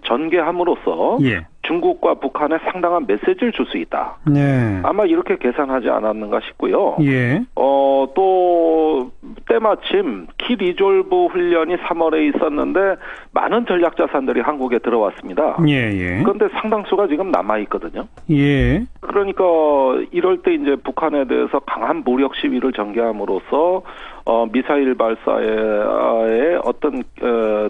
전개함으로써 예. 중국과 북한에 상당한 메시지를 줄 수 있다. 네. 아마 이렇게 계산하지 않았는가 싶고요. 예. 또 때마침 키 리졸브 훈련이 3월에 있었는데 많은 전략 자산들이 한국에 들어왔습니다. 예. 그런데 상당수가 지금 남아 있거든요. 예. 그러니까 이럴 때 이제 북한에 대해서 강한 무력 시위를 전개함으로써 미사일 발사의 어떤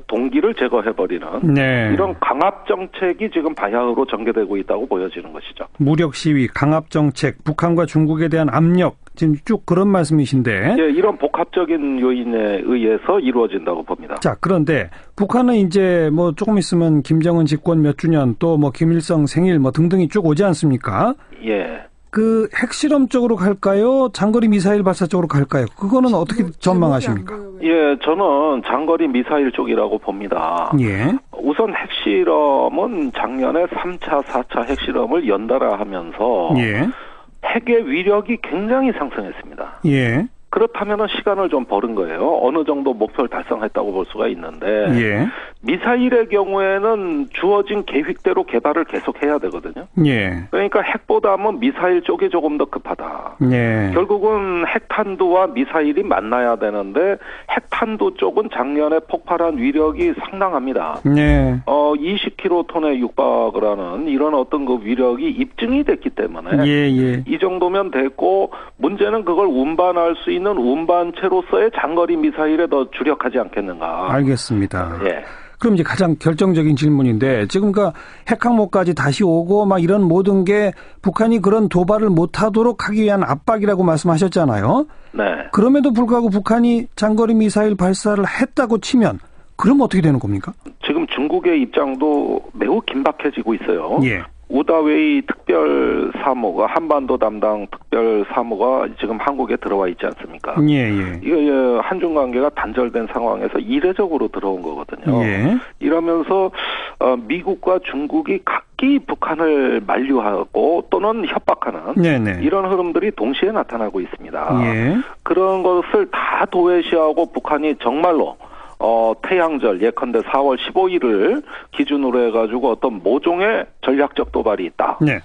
동기를 제거해버리는 네. 이런 강압 정책이 지금 바야흐로 전개되고 있다고 보여지는 것이죠. 무력 시위, 강압 정책, 북한과 중국에 대한 압력, 지금 쭉 그런 말씀이신데. 예, 이런 복합적인 요인에 의해서 이루어진다고 봅니다. 자, 그런데 북한은 이제 뭐 조금 있으면 김정은 집권 몇 주년 또 뭐 김일성 생일 뭐 등등이 쭉 오지 않습니까? 예. 그 핵실험 쪽으로 갈까요? 장거리 미사일 발사 쪽으로 갈까요? 그거는 어떻게 전망하십니까? 예, 저는 장거리 미사일 쪽이라고 봅니다. 예. 우선 핵실험은 작년에 3차, 4차 핵실험을 연달아 하면서 예. 핵의 위력이 굉장히 상승했습니다. 예. 그렇다면 시간을 좀 버는 거예요. 어느 정도 목표를 달성했다고 볼 수가 있는데 예. 미사일의 경우에는 주어진 계획대로 개발을 계속해야 되거든요. 예. 그러니까 핵보다는 미사일 쪽이 조금 더 급하다. 예. 결국은 핵탄두와 미사일이 만나야 되는데 핵탄두 쪽은 작년에 폭발한 위력이 상당합니다. 예. 20kg톤에 육박을 하는 이런 어떤 그 위력이 입증이 됐기 때문에 예. 이 정도면 됐고 문제는 그걸 운반할 수 있는 운반체로서의 장거리 미사일에 더 주력하지 않겠는가. 알겠습니다. 예. 그럼 이제 가장 결정적인 질문인데 지금 그 핵항모까지 다시 오고 막 이런 모든 게 북한이 그런 도발을 못하도록 하기 위한 압박이라고 말씀하셨잖아요. 네. 그럼에도 불구하고 북한이 장거리 미사일 발사를 했다고 치면 그럼 어떻게 되는 겁니까? 지금 중국의 입장도 매우 긴박해지고 있어요. 예. 우다웨이 특별사무가 한반도 담당 특별사무가 지금 한국에 들어와 있지 않습니까? 예. 이거 한중 관계가 단절된 상황에서 이례적으로 들어온 거거든요. 예. 이러면서 미국과 중국이 각기 북한을 만류하고 또는 협박하는 네네. 이런 흐름들이 동시에 나타나고 있습니다. 예. 그런 것을 다 도외시하고 북한이 정말로 태양절 예컨대 4월 15일을 기준으로 해가지고 어떤 모종의 전략적 도발이 있다. 네.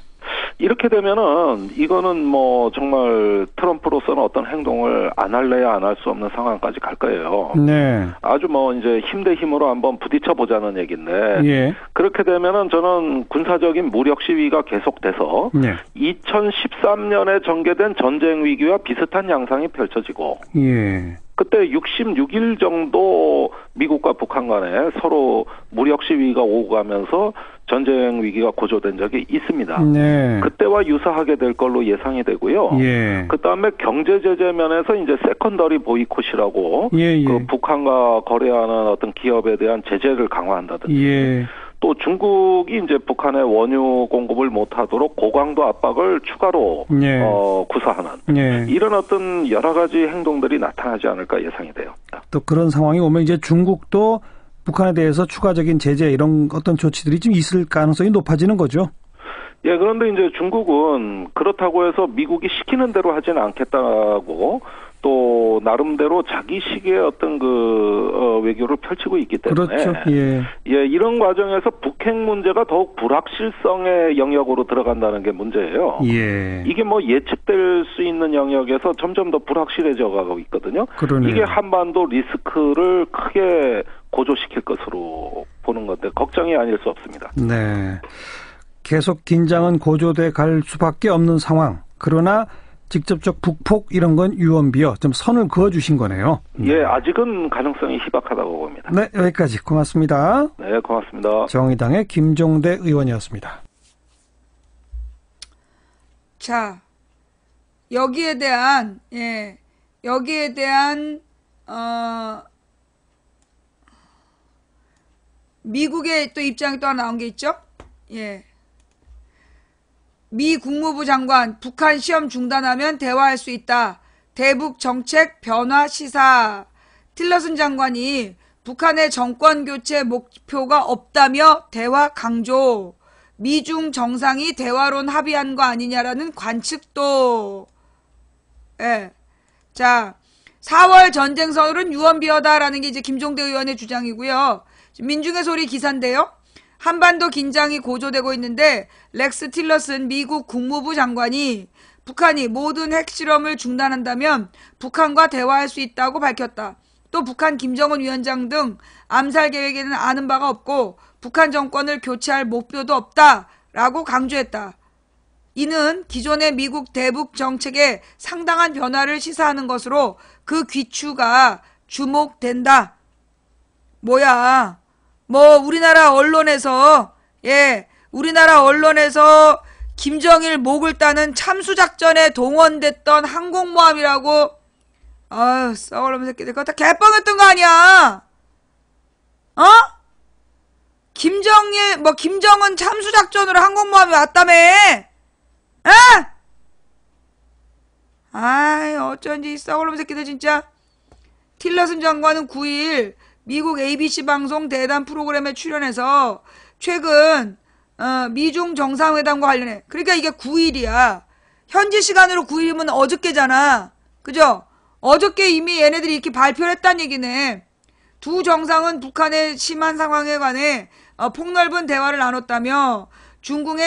이렇게 되면은 이거는 뭐 정말 트럼프로서는 어떤 행동을 안 할래야 안 할 수 없는 상황까지 갈 거예요. 네. 아주 뭐 이제 힘 대 힘으로 한번 부딪혀 보자는 얘기인데 예. 그렇게 되면은 저는 군사적인 무력 시위가 계속돼서 네. 2013년에 전개된 전쟁 위기와 비슷한 양상이 펼쳐지고 예. 그때 66일 정도 미국과 북한 간에 서로 무력 시위가 오고 가면서 전쟁 위기가 고조된 적이 있습니다. 네. 그때와 유사하게 될 걸로 예상이 되고요. 예. 그다음에 경제 제재 면에서 이제 세컨더리 보이콧이라고 예. 그 북한과 거래하는 어떤 기업에 대한 제재를 강화한다든지 예. 또 중국이 이제 북한의 원유 공급을 못하도록 고강도 압박을 추가로 예. 구사하는 예. 이런 어떤 여러 가지 행동들이 나타나지 않을까 예상이 돼요. 또 그런 상황이 오면 이제 중국도 북한에 대해서 추가적인 제재 이런 어떤 조치들이 좀 있을 가능성이 높아지는 거죠. 예, 그런데 이제 중국은 그렇다고 해서 미국이 시키는 대로 하지는 않겠다고 또 나름대로 자기식의 어떤 외교를 펼치고 있기 때문에 그렇죠. 예. 이런 과정에서 북핵 문제가 더욱 불확실성의 영역으로 들어간다는 게 문제예요. 예. 이게 뭐 예측될 수 있는 영역에서 점점 더 불확실해져 가고 있거든요. 그러네요. 이게 한반도 리스크를 크게 고조시킬 것으로 보는 건데 걱정이 아닐 수 없습니다. 네. 계속 긴장은 고조돼 갈 수밖에 없는 상황. 그러나 직접적 북폭 이런 건 유언비어 좀 선을 그어주신 거네요. 예, 아직은 가능성이 희박하다고 봅니다. 네, 여기까지 고맙습니다. 네, 고맙습니다. 정의당의 김종대 의원이었습니다. 자, 여기에 대한 미국의 또 입장이 또 하나 나온 게 있죠. 예. 미 국무부 장관, 북한 시험 중단하면 대화할 수 있다. 대북 정책 변화 시사. 틸러슨 장관이 북한의 정권 교체 목표가 없다며 대화 강조. 미중 정상이 대화론 합의한 거 아니냐라는 관측도. 예. 자, 4월 전쟁선언은 유언비어다라는 게 이제 김종대 의원의 주장이고요. 민중의 소리 기사인데요. 한반도 긴장이 고조되고 있는데 렉스 틸러슨 미국 국무부 장관이 북한이 모든 핵실험을 중단한다면 북한과 대화할 수 있다고 밝혔다. 또 북한 김정은 위원장 등 암살 계획에는 아는 바가 없고 북한 정권을 교체할 목표도 없다라고 강조했다. 이는 기존의 미국 대북 정책에 상당한 변화를 시사하는 것으로 그 귀추가 주목된다. 뭐야? 우리나라 언론에서 김정일 목을 따는 참수작전에 동원됐던 항공모함이라고. 아유, 썩을놈 새끼들. 그거 다 개뻥했던 거 아니야? 어? 김정은 참수작전으로 항공모함이 왔다며? 에? 아이, 어쩐지 썩을놈 새끼들 진짜. 틸러슨 장관은 9일 미국 ABC 방송 대담 프로그램에 출연해서 최근 미중 정상회담과 관련해. 그러니까 이게 9일이야. 현지 시간으로 9일이면 어저께잖아. 그죠? 어저께 이미 얘네들이 이렇게 발표를 했다는 얘기네. 두 정상은 북한의 심한 상황에 관해 폭넓은 대화를 나눴다며 중국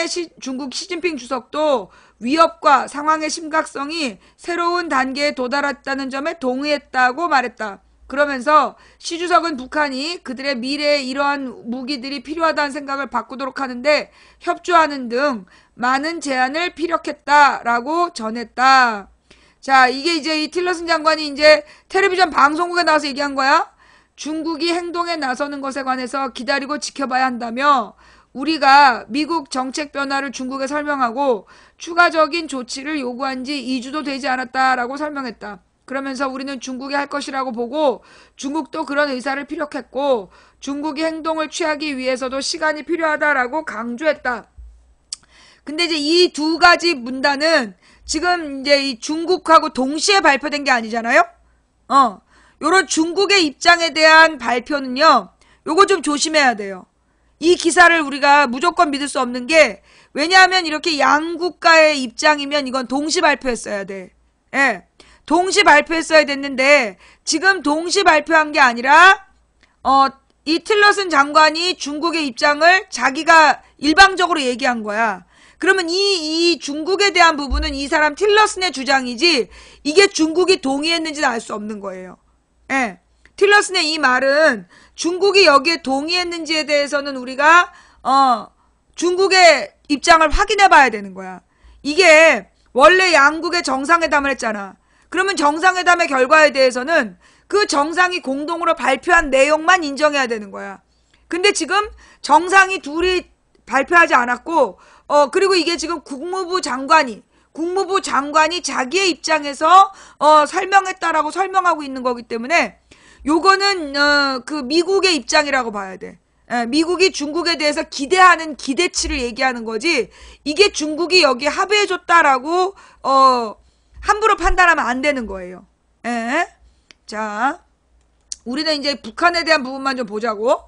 시진핑 주석도 위협과 상황의 심각성이 새로운 단계에 도달했다는 점에 동의했다고 말했다. 그러면서 시 주석은 북한이 그들의 미래에 이러한 무기들이 필요하다는 생각을 바꾸도록 하는데 협조하는 등 많은 제안을 피력했다라고 전했다. 자, 이게 이제 이 틸러슨 장관이 이제 텔레비전 방송국에 나와서 얘기한 거야. 중국이 행동에 나서는 것에 관해서 기다리고 지켜봐야 한다며 우리가 미국 정책 변화를 중국에 설명하고 추가적인 조치를 요구한 지 2주도 되지 않았다라고 설명했다. 그러면서 우리는 중국이 할 것이라고 보고 중국도 그런 의사를 피력했고 중국이 행동을 취하기 위해서도 시간이 필요하다라고 강조했다. 근데 이제 이 두 가지 문단은 지금 이제 이 중국하고 동시에 발표된 게 아니잖아요? 요런 중국의 입장에 대한 발표는요, 요거 좀 조심해야 돼요. 이 기사를 우리가 무조건 믿을 수 없는 게, 왜냐하면 이렇게 양국가의 입장이면 이건 동시 발표했어야 돼. 예. 동시 발표했어야 됐는데, 지금 동시 발표한 게 아니라, 이 틸러슨 장관이 중국의 입장을 자기가 일방적으로 얘기한 거야. 그러면 이 중국에 대한 부분은 이 사람 틸러슨의 주장이지, 이게 중국이 동의했는지는 알 수 없는 거예요. 예. 틸러슨의 이 말은 중국이 여기에 동의했는지에 대해서는 우리가 중국의 입장을 확인해 봐야 되는 거야. 이게 원래 양국의 정상회담을 했잖아. 그러면 정상회담의 결과에 대해서는 그 정상이 공동으로 발표한 내용만 인정해야 되는 거야. 근데 지금 정상이 둘이 발표하지 않았고 그리고 이게 지금 국무부 장관이 자기의 입장에서 설명했다라고 설명하고 있는 거기 때문에 요거는 그 미국의 입장이라고 봐야 돼. 예, 미국이 중국에 대해서 기대하는 기대치를 얘기하는 거지. 이게 중국이 여기에 합의해줬다라고 함부로 판단하면 안 되는 거예요. 예. 자, 우리는 이제 북한에 대한 부분만 좀 보자고.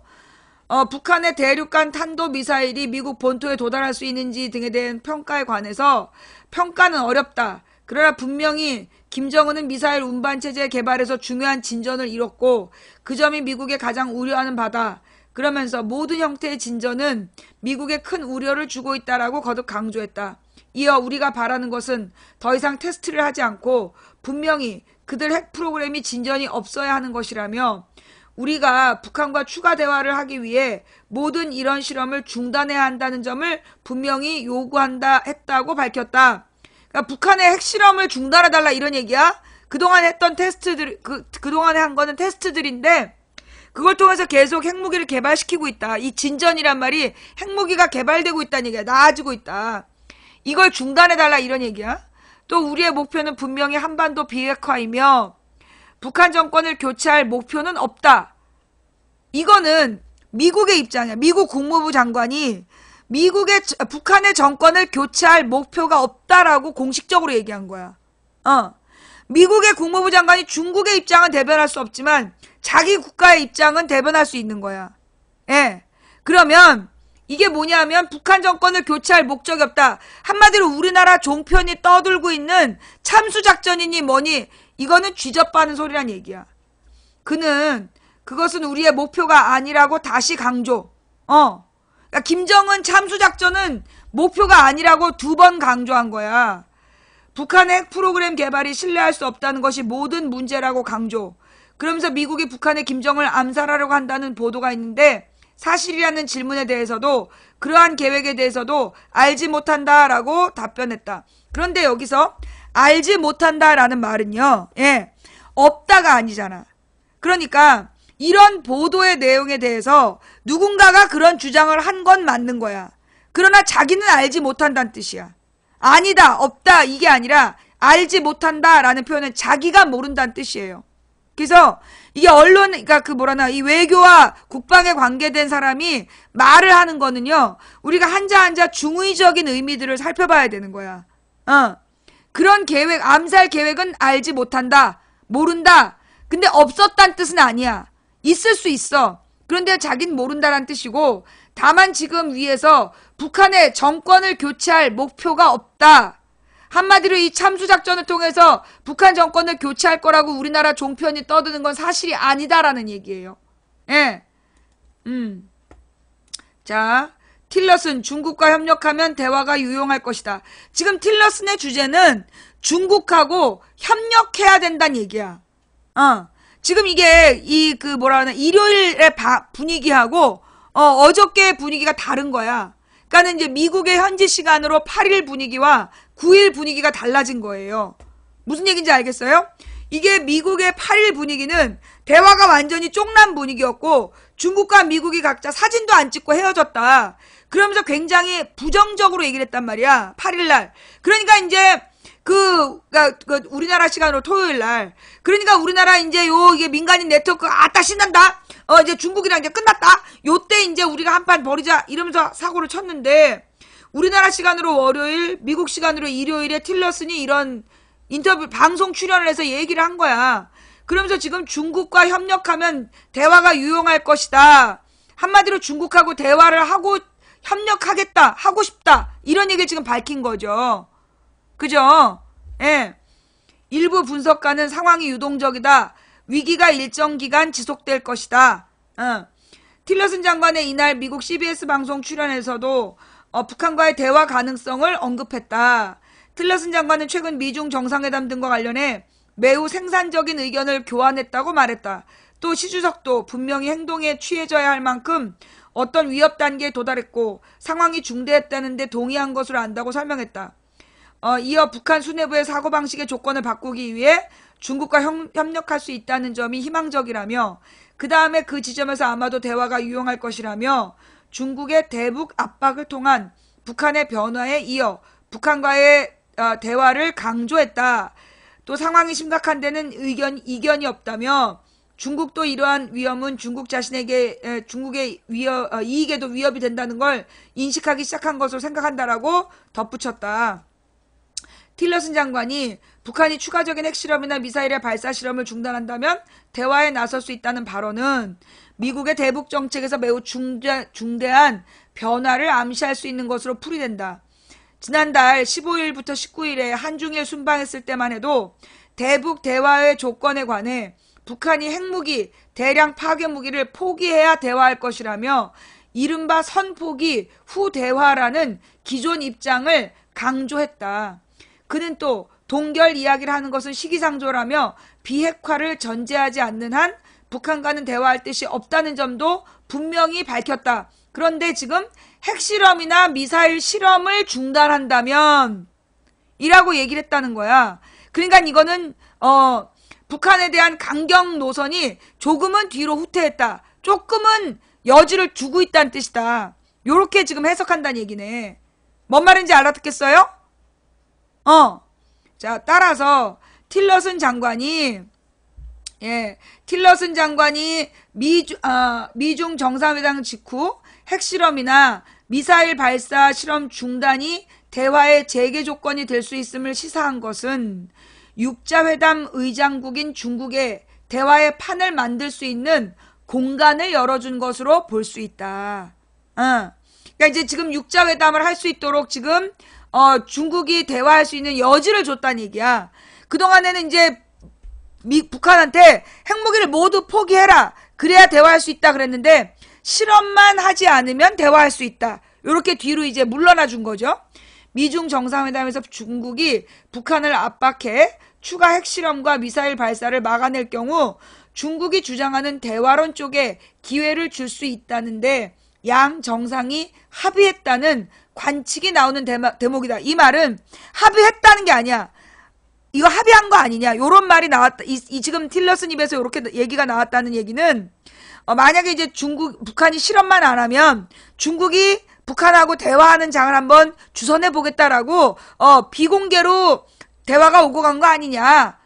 북한의 대륙간 탄도미사일이 미국 본토에 도달할 수 있는지 등에 대한 평가에 관해서 평가는 어렵다. 그러나 분명히 김정은은 미사일 운반체제 개발에서 중요한 진전을 이뤘고 그 점이 미국에 가장 우려하는 바다. 그러면서 모든 형태의 진전은 미국에 큰 우려를 주고 있다라고 거듭 강조했다. 이어 우리가 바라는 것은 더 이상 테스트를 하지 않고 분명히 그들 핵 프로그램이 진전이 없어야 하는 것이라며 우리가 북한과 추가 대화를 하기 위해 모든 이런 실험을 중단해야 한다는 점을 분명히 요구한다 했다고 밝혔다. 그러니까 북한의 핵실험을 중단해달라 이런 얘기야. 그동안 했던 테스트들, 그동안에 한 거는 테스트들인데 그걸 통해서 계속 핵무기를 개발시키고 있다. 이 진전이란 말이 핵무기가 개발되고 있다는 얘기야. 나아지고 있다. 이걸 중단해달라 이런 얘기야. 또 우리의 목표는 분명히 한반도 비핵화이며 북한 정권을 교체할 목표는 없다. 이거는 미국의 입장이야. 미국 국무부 장관이 북한의 정권을 교체할 목표가 없다라고 공식적으로 얘기한 거야. 미국의 국무부 장관이 중국의 입장은 대변할 수 없지만 자기 국가의 입장은 대변할 수 있는 거야. 예. 그러면 이게 뭐냐면 북한 정권을 교체할 목적이 없다. 한마디로 우리나라 종편이 떠들고 있는 참수작전이니 뭐니 이거는 쥐접하는 소리란 얘기야. 그것은 우리의 목표가 아니라고 다시 강조. 그러니까 김정은 참수작전은 목표가 아니라고 2번 강조한 거야. 북한의 핵 프로그램 개발이 신뢰할 수 없다는 것이 모든 문제라고 강조. 그러면서 미국이 북한의 김정을 암살하려고 한다는 보도가 있는데 사실이라는 질문에 대해서도 그러한 계획에 대해서도 알지 못한다라고 답변했다. 그런데 여기서 알지 못한다라는 말은요. 예. 없다가 아니잖아. 그러니까 이런 보도의 내용에 대해서 누군가가 그런 주장을 한 건 맞는 거야. 그러나 자기는 알지 못한다는 뜻이야. 아니다, 없다 이게 아니라 알지 못한다라는 표현은 자기가 모른다는 뜻이에요. 그래서 이게 언론, 그러니까 이 외교와 국방에 관계된 사람이 말을 하는 거는요, 우리가 한자 중의적인 의미들을 살펴봐야 되는 거야. 그런 계획, 암살 계획은 알지 못한다, 모른다. 근데 없었다는 뜻은 아니야. 있을 수 있어. 그런데 자긴 모른다라는 뜻이고, 다만 지금 위에서 북한의 정권을 교체할 목표가 없다. 한마디로 이 참수작전을 통해서 북한 정권을 교체할 거라고 우리나라 종편이 떠드는 건 사실이 아니다라는 얘기예요. 예. 자, 틸러슨 중국과 협력하면 대화가 유용할 것이다. 지금 틸러슨의 주제는 중국하고 협력해야 된다는 얘기야. 지금 이게 일요일의 분위기하고 어저께 분위기가 다른 거야. 그러니까는 이제 미국의 현지 시간으로 8일 분위기와 9일 분위기가 달라진 거예요. 무슨 얘기인지 알겠어요? 이게 미국의 8일 분위기는 대화가 완전히 쪽난 분위기였고 중국과 미국이 각자 사진도 안 찍고 헤어졌다. 그러면서 굉장히 부정적으로 얘기를 했단 말이야. 8일날. 그러니까 이제 우리나라 시간으로 토요일날. 그러니까 우리나라 이제 이게 민간인 네트워크 아따 신난다. 이제 중국이랑 이제 끝났다. 요때 이제 우리가 한판 벌이자 이러면서 사고를 쳤는데 우리나라 시간으로 월요일, 미국 시간으로 일요일에 틸러슨이 이런 인터뷰 방송 출연을 해서 얘기를 한 거야. 그러면서 지금 중국과 협력하면 대화가 유용할 것이다. 한마디로 중국하고 대화를 하고 협력하겠다, 하고 싶다. 이런 얘기를 지금 밝힌 거죠. 그죠? 예. 일부 분석가는 상황이 유동적이다. 위기가 일정 기간 지속될 것이다. 틸러슨 장관의 이날 미국 CBS 방송 출연에서도 북한과의 대화 가능성을 언급했다. 틸러슨 장관은 최근 미중 정상회담 등과 관련해 매우 생산적인 의견을 교환했다고 말했다. 또 시 주석도 분명히 행동에 취해져야 할 만큼 어떤 위협 단계에 도달했고 상황이 중대했다는데 동의한 것으로 안다고 설명했다. 이어 북한 수뇌부의 사고방식의 조건을 바꾸기 위해 중국과 협력할 수 있다는 점이 희망적이라며 그 다음에 그 지점에서 아마도 대화가 유용할 것이라며 중국의 대북 압박을 통한 북한의 변화에 이어 북한과의 대화를 강조했다. 또 상황이 심각한 데는 이견이 없다며 중국도 이러한 위험은 중국 자신에게 중국의 이익에도 위협이 된다는 걸 인식하기 시작한 것으로 생각한다라고 덧붙였다. 틸러슨 장관이 북한이 추가적인 핵실험이나 미사일의 발사 실험을 중단한다면 대화에 나설 수 있다는 발언은 미국의 대북 정책에서 매우 중대한 변화를 암시할 수 있는 것으로 풀이된다. 지난달 15일부터 19일에 한중일 순방했을 때만 해도 대북 대화의 조건에 관해 북한이 핵무기, 대량 파괴무기를 포기해야 대화할 것이라며 이른바 선포기 후 대화라는 기존 입장을 강조했다. 그는 또 동결 이야기를 하는 것은 시기상조라며 비핵화를 전제하지 않는 한 북한과는 대화할 뜻이 없다는 점도 분명히 밝혔다. 그런데 지금 핵실험이나 미사일 실험을 중단한다면 이라고 얘기를 했다는 거야. 그러니까 이거는 북한에 대한 강경 노선이 조금은 뒤로 후퇴했다. 조금은 여지를 두고 있다는 뜻이다. 요렇게 지금 해석한다는 얘기네. 뭔 말인지 알아듣겠어요? 자, 따라서 틸러슨 장관이 미중 정상회담 직후 핵실험이나 미사일 발사 실험 중단이 대화의 재개 조건이 될 수 있음을 시사한 것은 육자회담 의장국인 중국에 대화의 판을 만들 수 있는 공간을 열어준 것으로 볼 수 있다. 그러니까 이제 지금 육자회담을 할 수 있도록 지금 중국이 대화할 수 있는 여지를 줬다는 얘기야. 그동안에는 이제 북한한테 핵무기를 모두 포기해라. 그래야 대화할 수 있다 그랬는데 실험만 하지 않으면 대화할 수 있다. 요렇게 뒤로 이제 물러나 준 거죠. 미중 정상회담에서 중국이 북한을 압박해 추가 핵실험과 미사일 발사를 막아낼 경우 중국이 주장하는 대화론 쪽에 기회를 줄 수 있다는데 양 정상이 합의했다는 관측이 나오는 대목이다. 이 말은 합의했다는 게 아니야. 이거 합의한 거 아니냐. 요런 말이 나왔다. 지금 틸러슨 입에서 요렇게 얘기가 나왔다는 얘기는 만약에 이제 북한이 실험만 안 하면 중국이 북한하고 대화하는 장을 한번 주선해 보겠다라고 비공개로 대화가 오고 간 거 아니냐.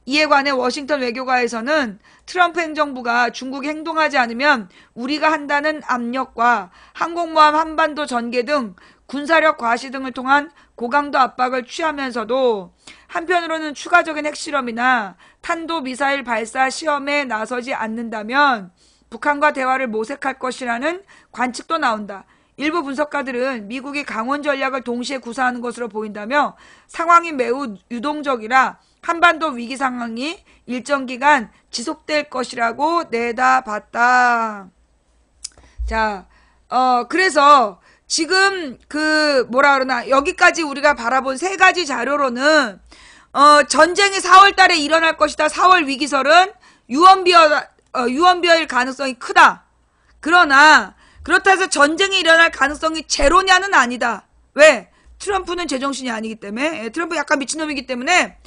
이에 관해 워싱턴 외교가에서는 트럼프 행정부가 중국이 행동하지 않으면 우리가 한다는 압력과 항공모함 한반도 전개 등 군사력 과시 등을 통한 고강도 압박을 취하면서도 한편으로는 추가적인 핵실험이나 탄도미사일 발사 시험에 나서지 않는다면 북한과 대화를 모색할 것이라는 관측도 나온다. 일부 분석가들은 미국이 강원 전략을 동시에 구사하는 것으로 보인다며 상황이 매우 유동적이라 한반도 위기 상황이 일정 기간 지속될 것이라고 내다봤다. 자, 그래서 지금 여기까지 우리가 바라본 세 가지 자료로는 전쟁이 4월 달에 일어날 것이다. 4월 위기설은 유언비어일 가능성이 크다. 그러나 그렇다 해서 전쟁이 일어날 가능성이 제로냐는 아니다. 왜? 트럼프는 제정신이 아니기 때문에. 트럼프 약간 미친놈이기 때문에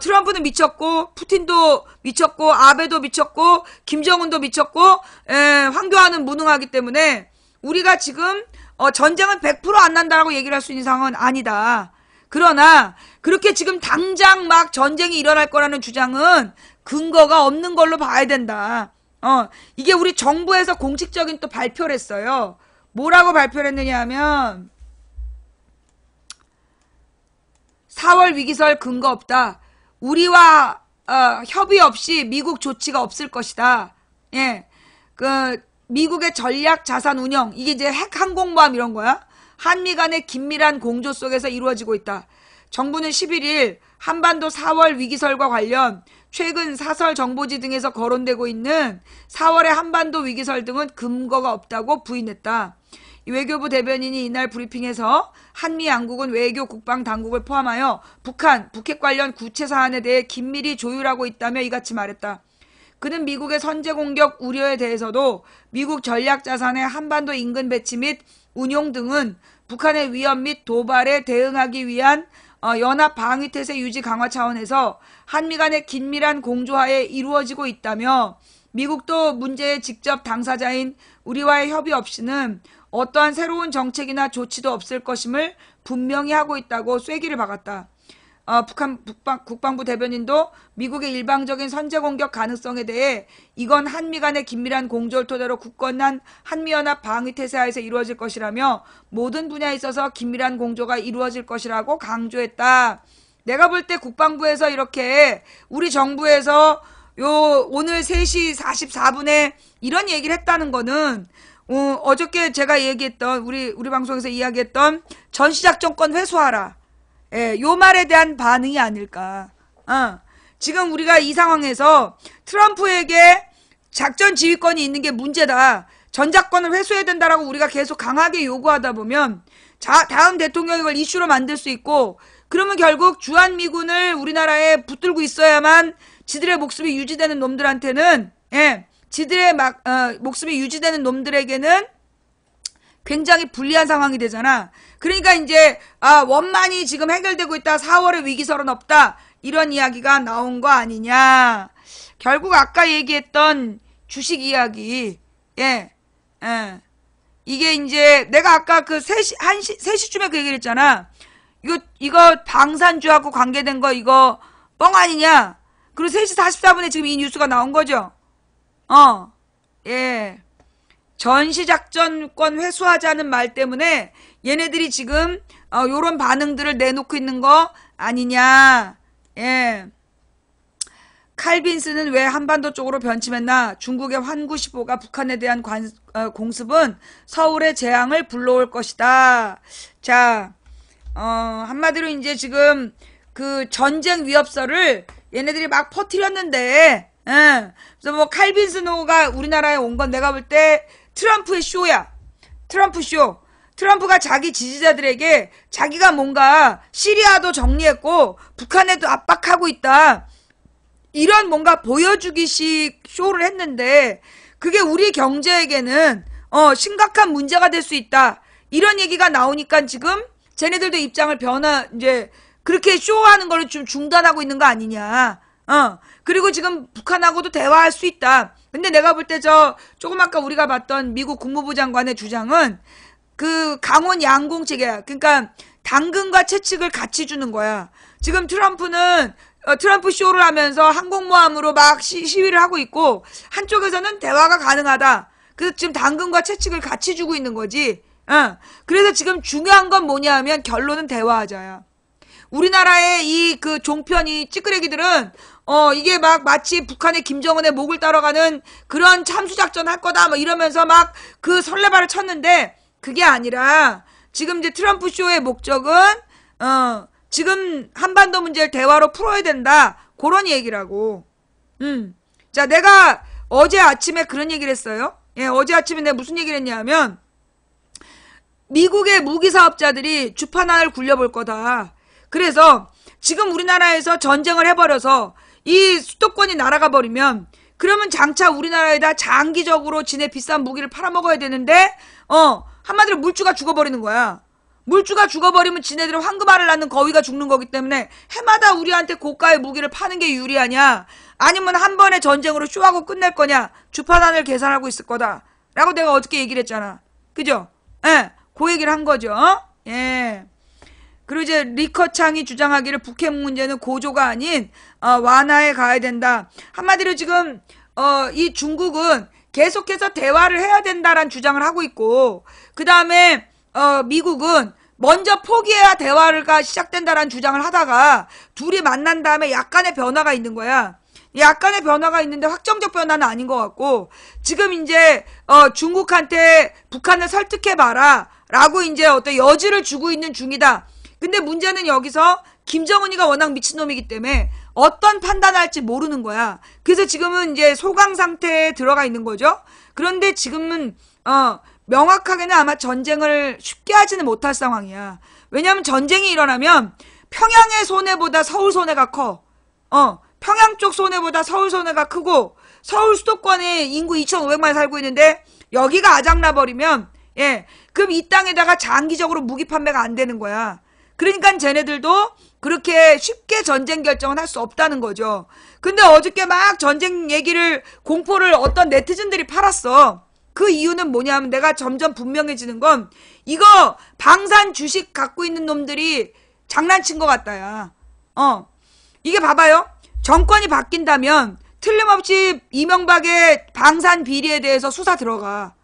트럼프는 미쳤고 푸틴도 미쳤고 아베도 미쳤고 김정은도 미쳤고 황교안은 무능하기 때문에 우리가 지금 전쟁은 100% 안 난다라고 얘기를 할 수 있는 상황은 아니다. 그러나 그렇게 지금 당장 막 전쟁이 일어날 거라는 주장은 근거가 없는 걸로 봐야 된다. 이게 우리 정부에서 공식적인 또 발표를 했어요. 뭐라고 발표를 했느냐 하면 4월 위기설 근거 없다. 우리와 협의 없이 미국 조치가 없을 것이다. 예, 미국의 전략 자산 운영, 이게 이제 핵 항공모함 이런 거야. 한미 간의 긴밀한 공조 속에서 이루어지고 있다. 정부는 11일 한반도 4월 위기설과 관련 최근 사설 정보지 등에서 거론되고 있는 4월의 한반도 위기설 등은 근거가 없다고 부인했다. 외교부 대변인이 이날 브리핑에서 한미 양국은 외교 국방 당국을 포함하여 북핵 관련 구체 사안에 대해 긴밀히 조율하고 있다며 이같이 말했다. 그는 미국의 선제 공격 우려에 대해서도 미국 전략 자산의 한반도 인근 배치 및 운용 등은 북한의 위협 및 도발에 대응하기 위한 연합 방위 태세 유지 강화 차원에서 한미 간의 긴밀한 공조하에 이루어지고 있다며 미국도 문제의 직접 당사자인 우리와의 협의 없이는 어떠한 새로운 정책이나 조치도 없을 것임을 분명히 하고 있다고 쐐기를 박았다. 북한 국방부 대변인도 미국의 일방적인 선제 공격 가능성에 대해 이건 한미 간의 긴밀한 공조를 토대로 굳건한 한미연합 방위태세하에서 이루어질 것이라며 모든 분야에 있어서 긴밀한 공조가 이루어질 것이라고 강조했다. 내가 볼 때 국방부에서 이렇게 우리 정부에서 오늘 3시 44분에 이런 얘기를 했다는 거는 어저께 제가 얘기했던 우리 방송에서 이야기했던 전시작전권 회수하라. 요 말에 대한 반응이 아닐까. 지금 우리가 이 상황에서 트럼프에게 작전 지휘권이 있는 게 문제다. 전작권을 회수해야 된다라고 우리가 계속 강하게 요구하다 보면 다음 대통령이 이걸 이슈로 만들 수 있고 그러면 결국 주한미군을 우리나라에 붙들고 있어야만 지들의 목숨이 유지되는 놈들한테는 지들의 목숨이 유지되는 놈들에게는 굉장히 불리한 상황이 되잖아. 그러니까 이제 원만히 지금 해결되고 있다. 4월에 위기설은 없다. 이런 이야기가 나온 거 아니냐. 결국 아까 얘기했던 주식 이야기. 이게 이제 내가 아까 그 3시쯤에 그 얘기를 했잖아. 이거 방산주하고 관계된 거 이거 뻥 아니냐. 그리고 3시 44분에 지금 이 뉴스가 나온 거죠. 전시작전권 회수하자는 말 때문에 얘네들이 지금 요런 반응들을 내놓고 있는 거 아니냐. 칼빈스는 왜 한반도 쪽으로 변침했나? 중국의 환구시보가 북한에 대한 공습은 서울의 재앙을 불러올 것이다. 자, 한마디로 이제 지금 그 전쟁 위협설을 얘네들이 막 퍼뜨렸는데 예. 그래서 뭐 칼빈 스노우가 우리나라에 온 건 내가 볼 때 트럼프의 쇼야. 트럼프 쇼. 트럼프가 자기 지지자들에게 자기가 뭔가 시리아도 정리했고 북한에도 압박하고 있다. 이런 뭔가 보여주기식 쇼를 했는데 그게 우리 경제에게는 심각한 문제가 될 수 있다. 이런 얘기가 나오니까 지금 쟤네들도 입장을 이제 그렇게 쇼하는 걸 좀 중단하고 있는 거 아니냐. 그리고 지금 북한하고도 대화할 수 있다. 근데 내가 볼 때 조금 아까 우리가 봤던 미국 국무부 장관의 주장은 그 강원 양공체계야. 그러니까 당근과 채찍을 같이 주는 거야. 지금 트럼프는 트럼프 쇼를 하면서 항공모함으로 막 시위를 하고 있고 한쪽에서는 대화가 가능하다. 그래서 지금 당근과 채찍을 같이 주고 있는 거지. 그래서 지금 중요한 건 뭐냐 하면 결론은 대화하자야. 우리나라의 이 그 종편이 찌끄레기들은 이게 막 마치 북한의 김정은의 목을 따라가는 그런 참수작전 할 거다 뭐 이러면서 막 그 설레발을 쳤는데 그게 아니라 지금 이제 트럼프 쇼의 목적은 지금 한반도 문제를 대화로 풀어야 된다. 그런 얘기라고. 자, 내가 어제 아침에 그런 얘기를 했어요. 예, 어제 아침에 내가 무슨 얘기를 했냐면 미국의 무기 사업자들이 주판을 굴려볼 거다. 그래서 지금 우리나라에서 전쟁을 해버려서 이 수도권이 날아가 버리면 그러면 장차 우리나라에다 장기적으로 지네 비싼 무기를 팔아먹어야 되는데 한마디로 물주가 죽어버리는 거야. 물주가 죽어버리면 지네들은 황금알을 낳는 거위가 죽는 거기 때문에 해마다 우리한테 고가의 무기를 파는 게 유리하냐 아니면 한 번에 전쟁으로 쇼하고 끝낼 거냐 주판단을 계산하고 있을 거다 라고 내가 어저께 얘기를 했잖아. 그죠? 예, 그 얘기를 한 거죠. 예. 그리고 이제 리커창이 주장하기를 북핵 문제는 고조가 아닌 완화에 가야 된다. 한마디로 지금 이 중국은 계속해서 대화를 해야 된다라는 주장을 하고 있고 그 다음에 미국은 먼저 포기해야 대화가 시작된다라는 주장을 하다가 둘이 만난 다음에 약간의 변화가 있는 거야. 약간의 변화가 있는데 확정적 변화는 아닌 것 같고 지금 이제 중국한테 북한을 설득해봐라 라고 이제 어떤 여지를 주고 있는 중이다. 근데 문제는 여기서 김정은이가 워낙 미친놈이기 때문에 어떤 판단할지 모르는 거야. 그래서 지금은 이제 소강 상태에 들어가 있는 거죠. 그런데 지금은 명확하게는 아마 전쟁을 쉽게 하지는 못할 상황이야. 왜냐하면 전쟁이 일어나면 평양의 손해보다 서울 손해가 커. 평양 쪽 손해보다 서울 손해가 크고 서울 수도권에 인구 2,500만 살고 있는데 여기가 아작나버리면 그럼 이 땅에다가 장기적으로 무기 판매가 안 되는 거야. 그러니까 쟤네들도 그렇게 쉽게 전쟁 결정은 할 수 없다는 거죠. 근데 어저께 막 전쟁 얘기를 공포를 어떤 네티즌들이 팔았어. 그 이유는 뭐냐면 내가 점점 분명해지는 건 이거 방산 주식 갖고 있는 놈들이 장난친 것 같다야. 이게 봐봐요. 정권이 바뀐다면 틀림없이 이명박의 방산 비리에 대해서 수사 들어가.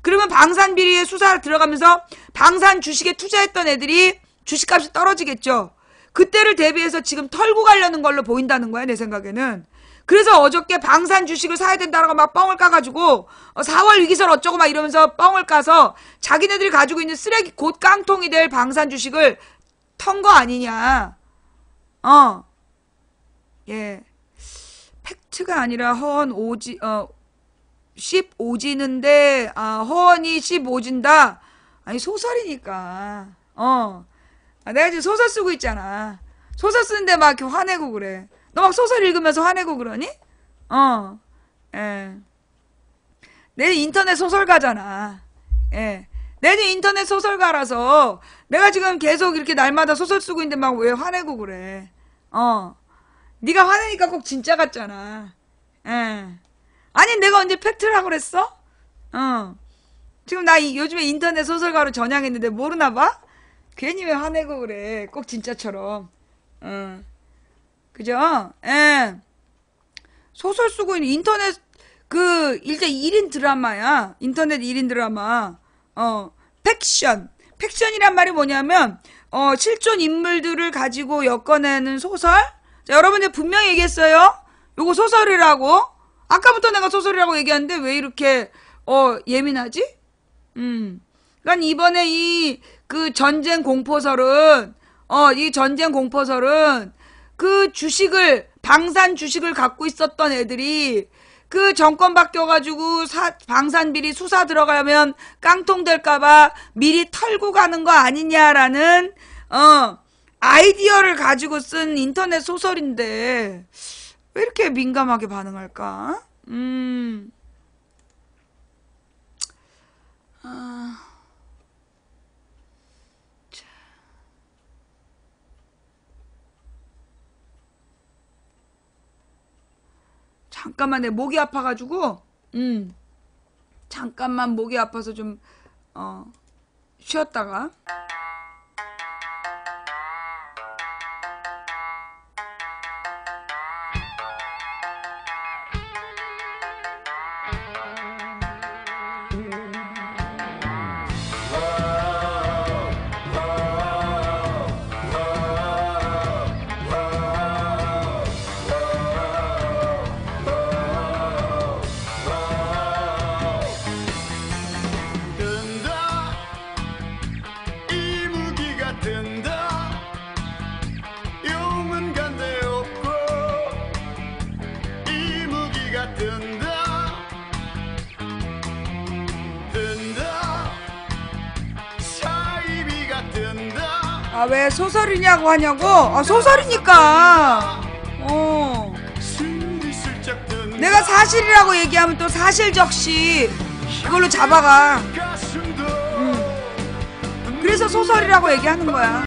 그러면 방산 비리에 수사 들어가면서 방산 주식에 투자했던 애들이 주식값이 떨어지겠죠. 그때를 대비해서 지금 털고 가려는 걸로 보인다는 거야, 내 생각에는. 그래서 어저께 방산 주식을 사야 된다라고 막 뻥을 까가지고 4월 위기설 어쩌고 막 이러면서 뻥을 까서 자기네들이 가지고 있는 쓰레기 곧 깡통이 될 방산 주식을 턴 거 아니냐. 예. 팩트가 아니라 허언 오지 10오지는데 허언이 15진다. 아니 소설이니까. 내가 지금 소설 쓰고 있잖아. 소설 쓰는데 막 이렇게 화내고 그래. 너 막 소설 읽으면서 화내고 그러니? 예. 내 인터넷 소설가잖아. 예. 내는 인터넷 소설가라서 내가 지금 계속 이렇게 날마다 소설 쓰고 있는데 막 왜 화내고 그래. 네가 화내니까 꼭 진짜 같잖아. 예. 아니 내가 언제 팩트라고 그랬어? 지금 나 요즘에 인터넷 소설가로 전향했는데 모르나 봐? 괜히 왜 화내고 그래. 꼭 진짜처럼. 그죠? 예. 소설 쓰고 있는 인터넷 일제 1인 드라마야. 인터넷 1인 드라마. 팩션. 팩션이란 말이 뭐냐면 실존 인물들을 가지고 엮어내는 소설? 자, 여러분들 분명히 얘기했어요. 요거 소설이라고. 아까부터 내가 소설이라고 얘기하는데 왜 이렇게 예민하지? 그러니까 이번에 그 전쟁 공포설은 그 주식을 방산 주식을 갖고 있었던 애들이 그 정권 바뀌어가지고 방산 비리 수사 들어가면 깡통 될까봐 미리 털고 가는 거 아니냐라는 아이디어를 가지고 쓴 인터넷 소설인데 왜 이렇게 민감하게 반응할까? 잠깐만 내 목이 아파가지고 잠깐만 목이 아파서 좀 쉬었다가 왜 소설이냐고 하냐고? 소설이니까. 내가 사실이라고 얘기하면 또 사실적시 그걸로 잡아가. 그래서 소설이라고 얘기하는 거야.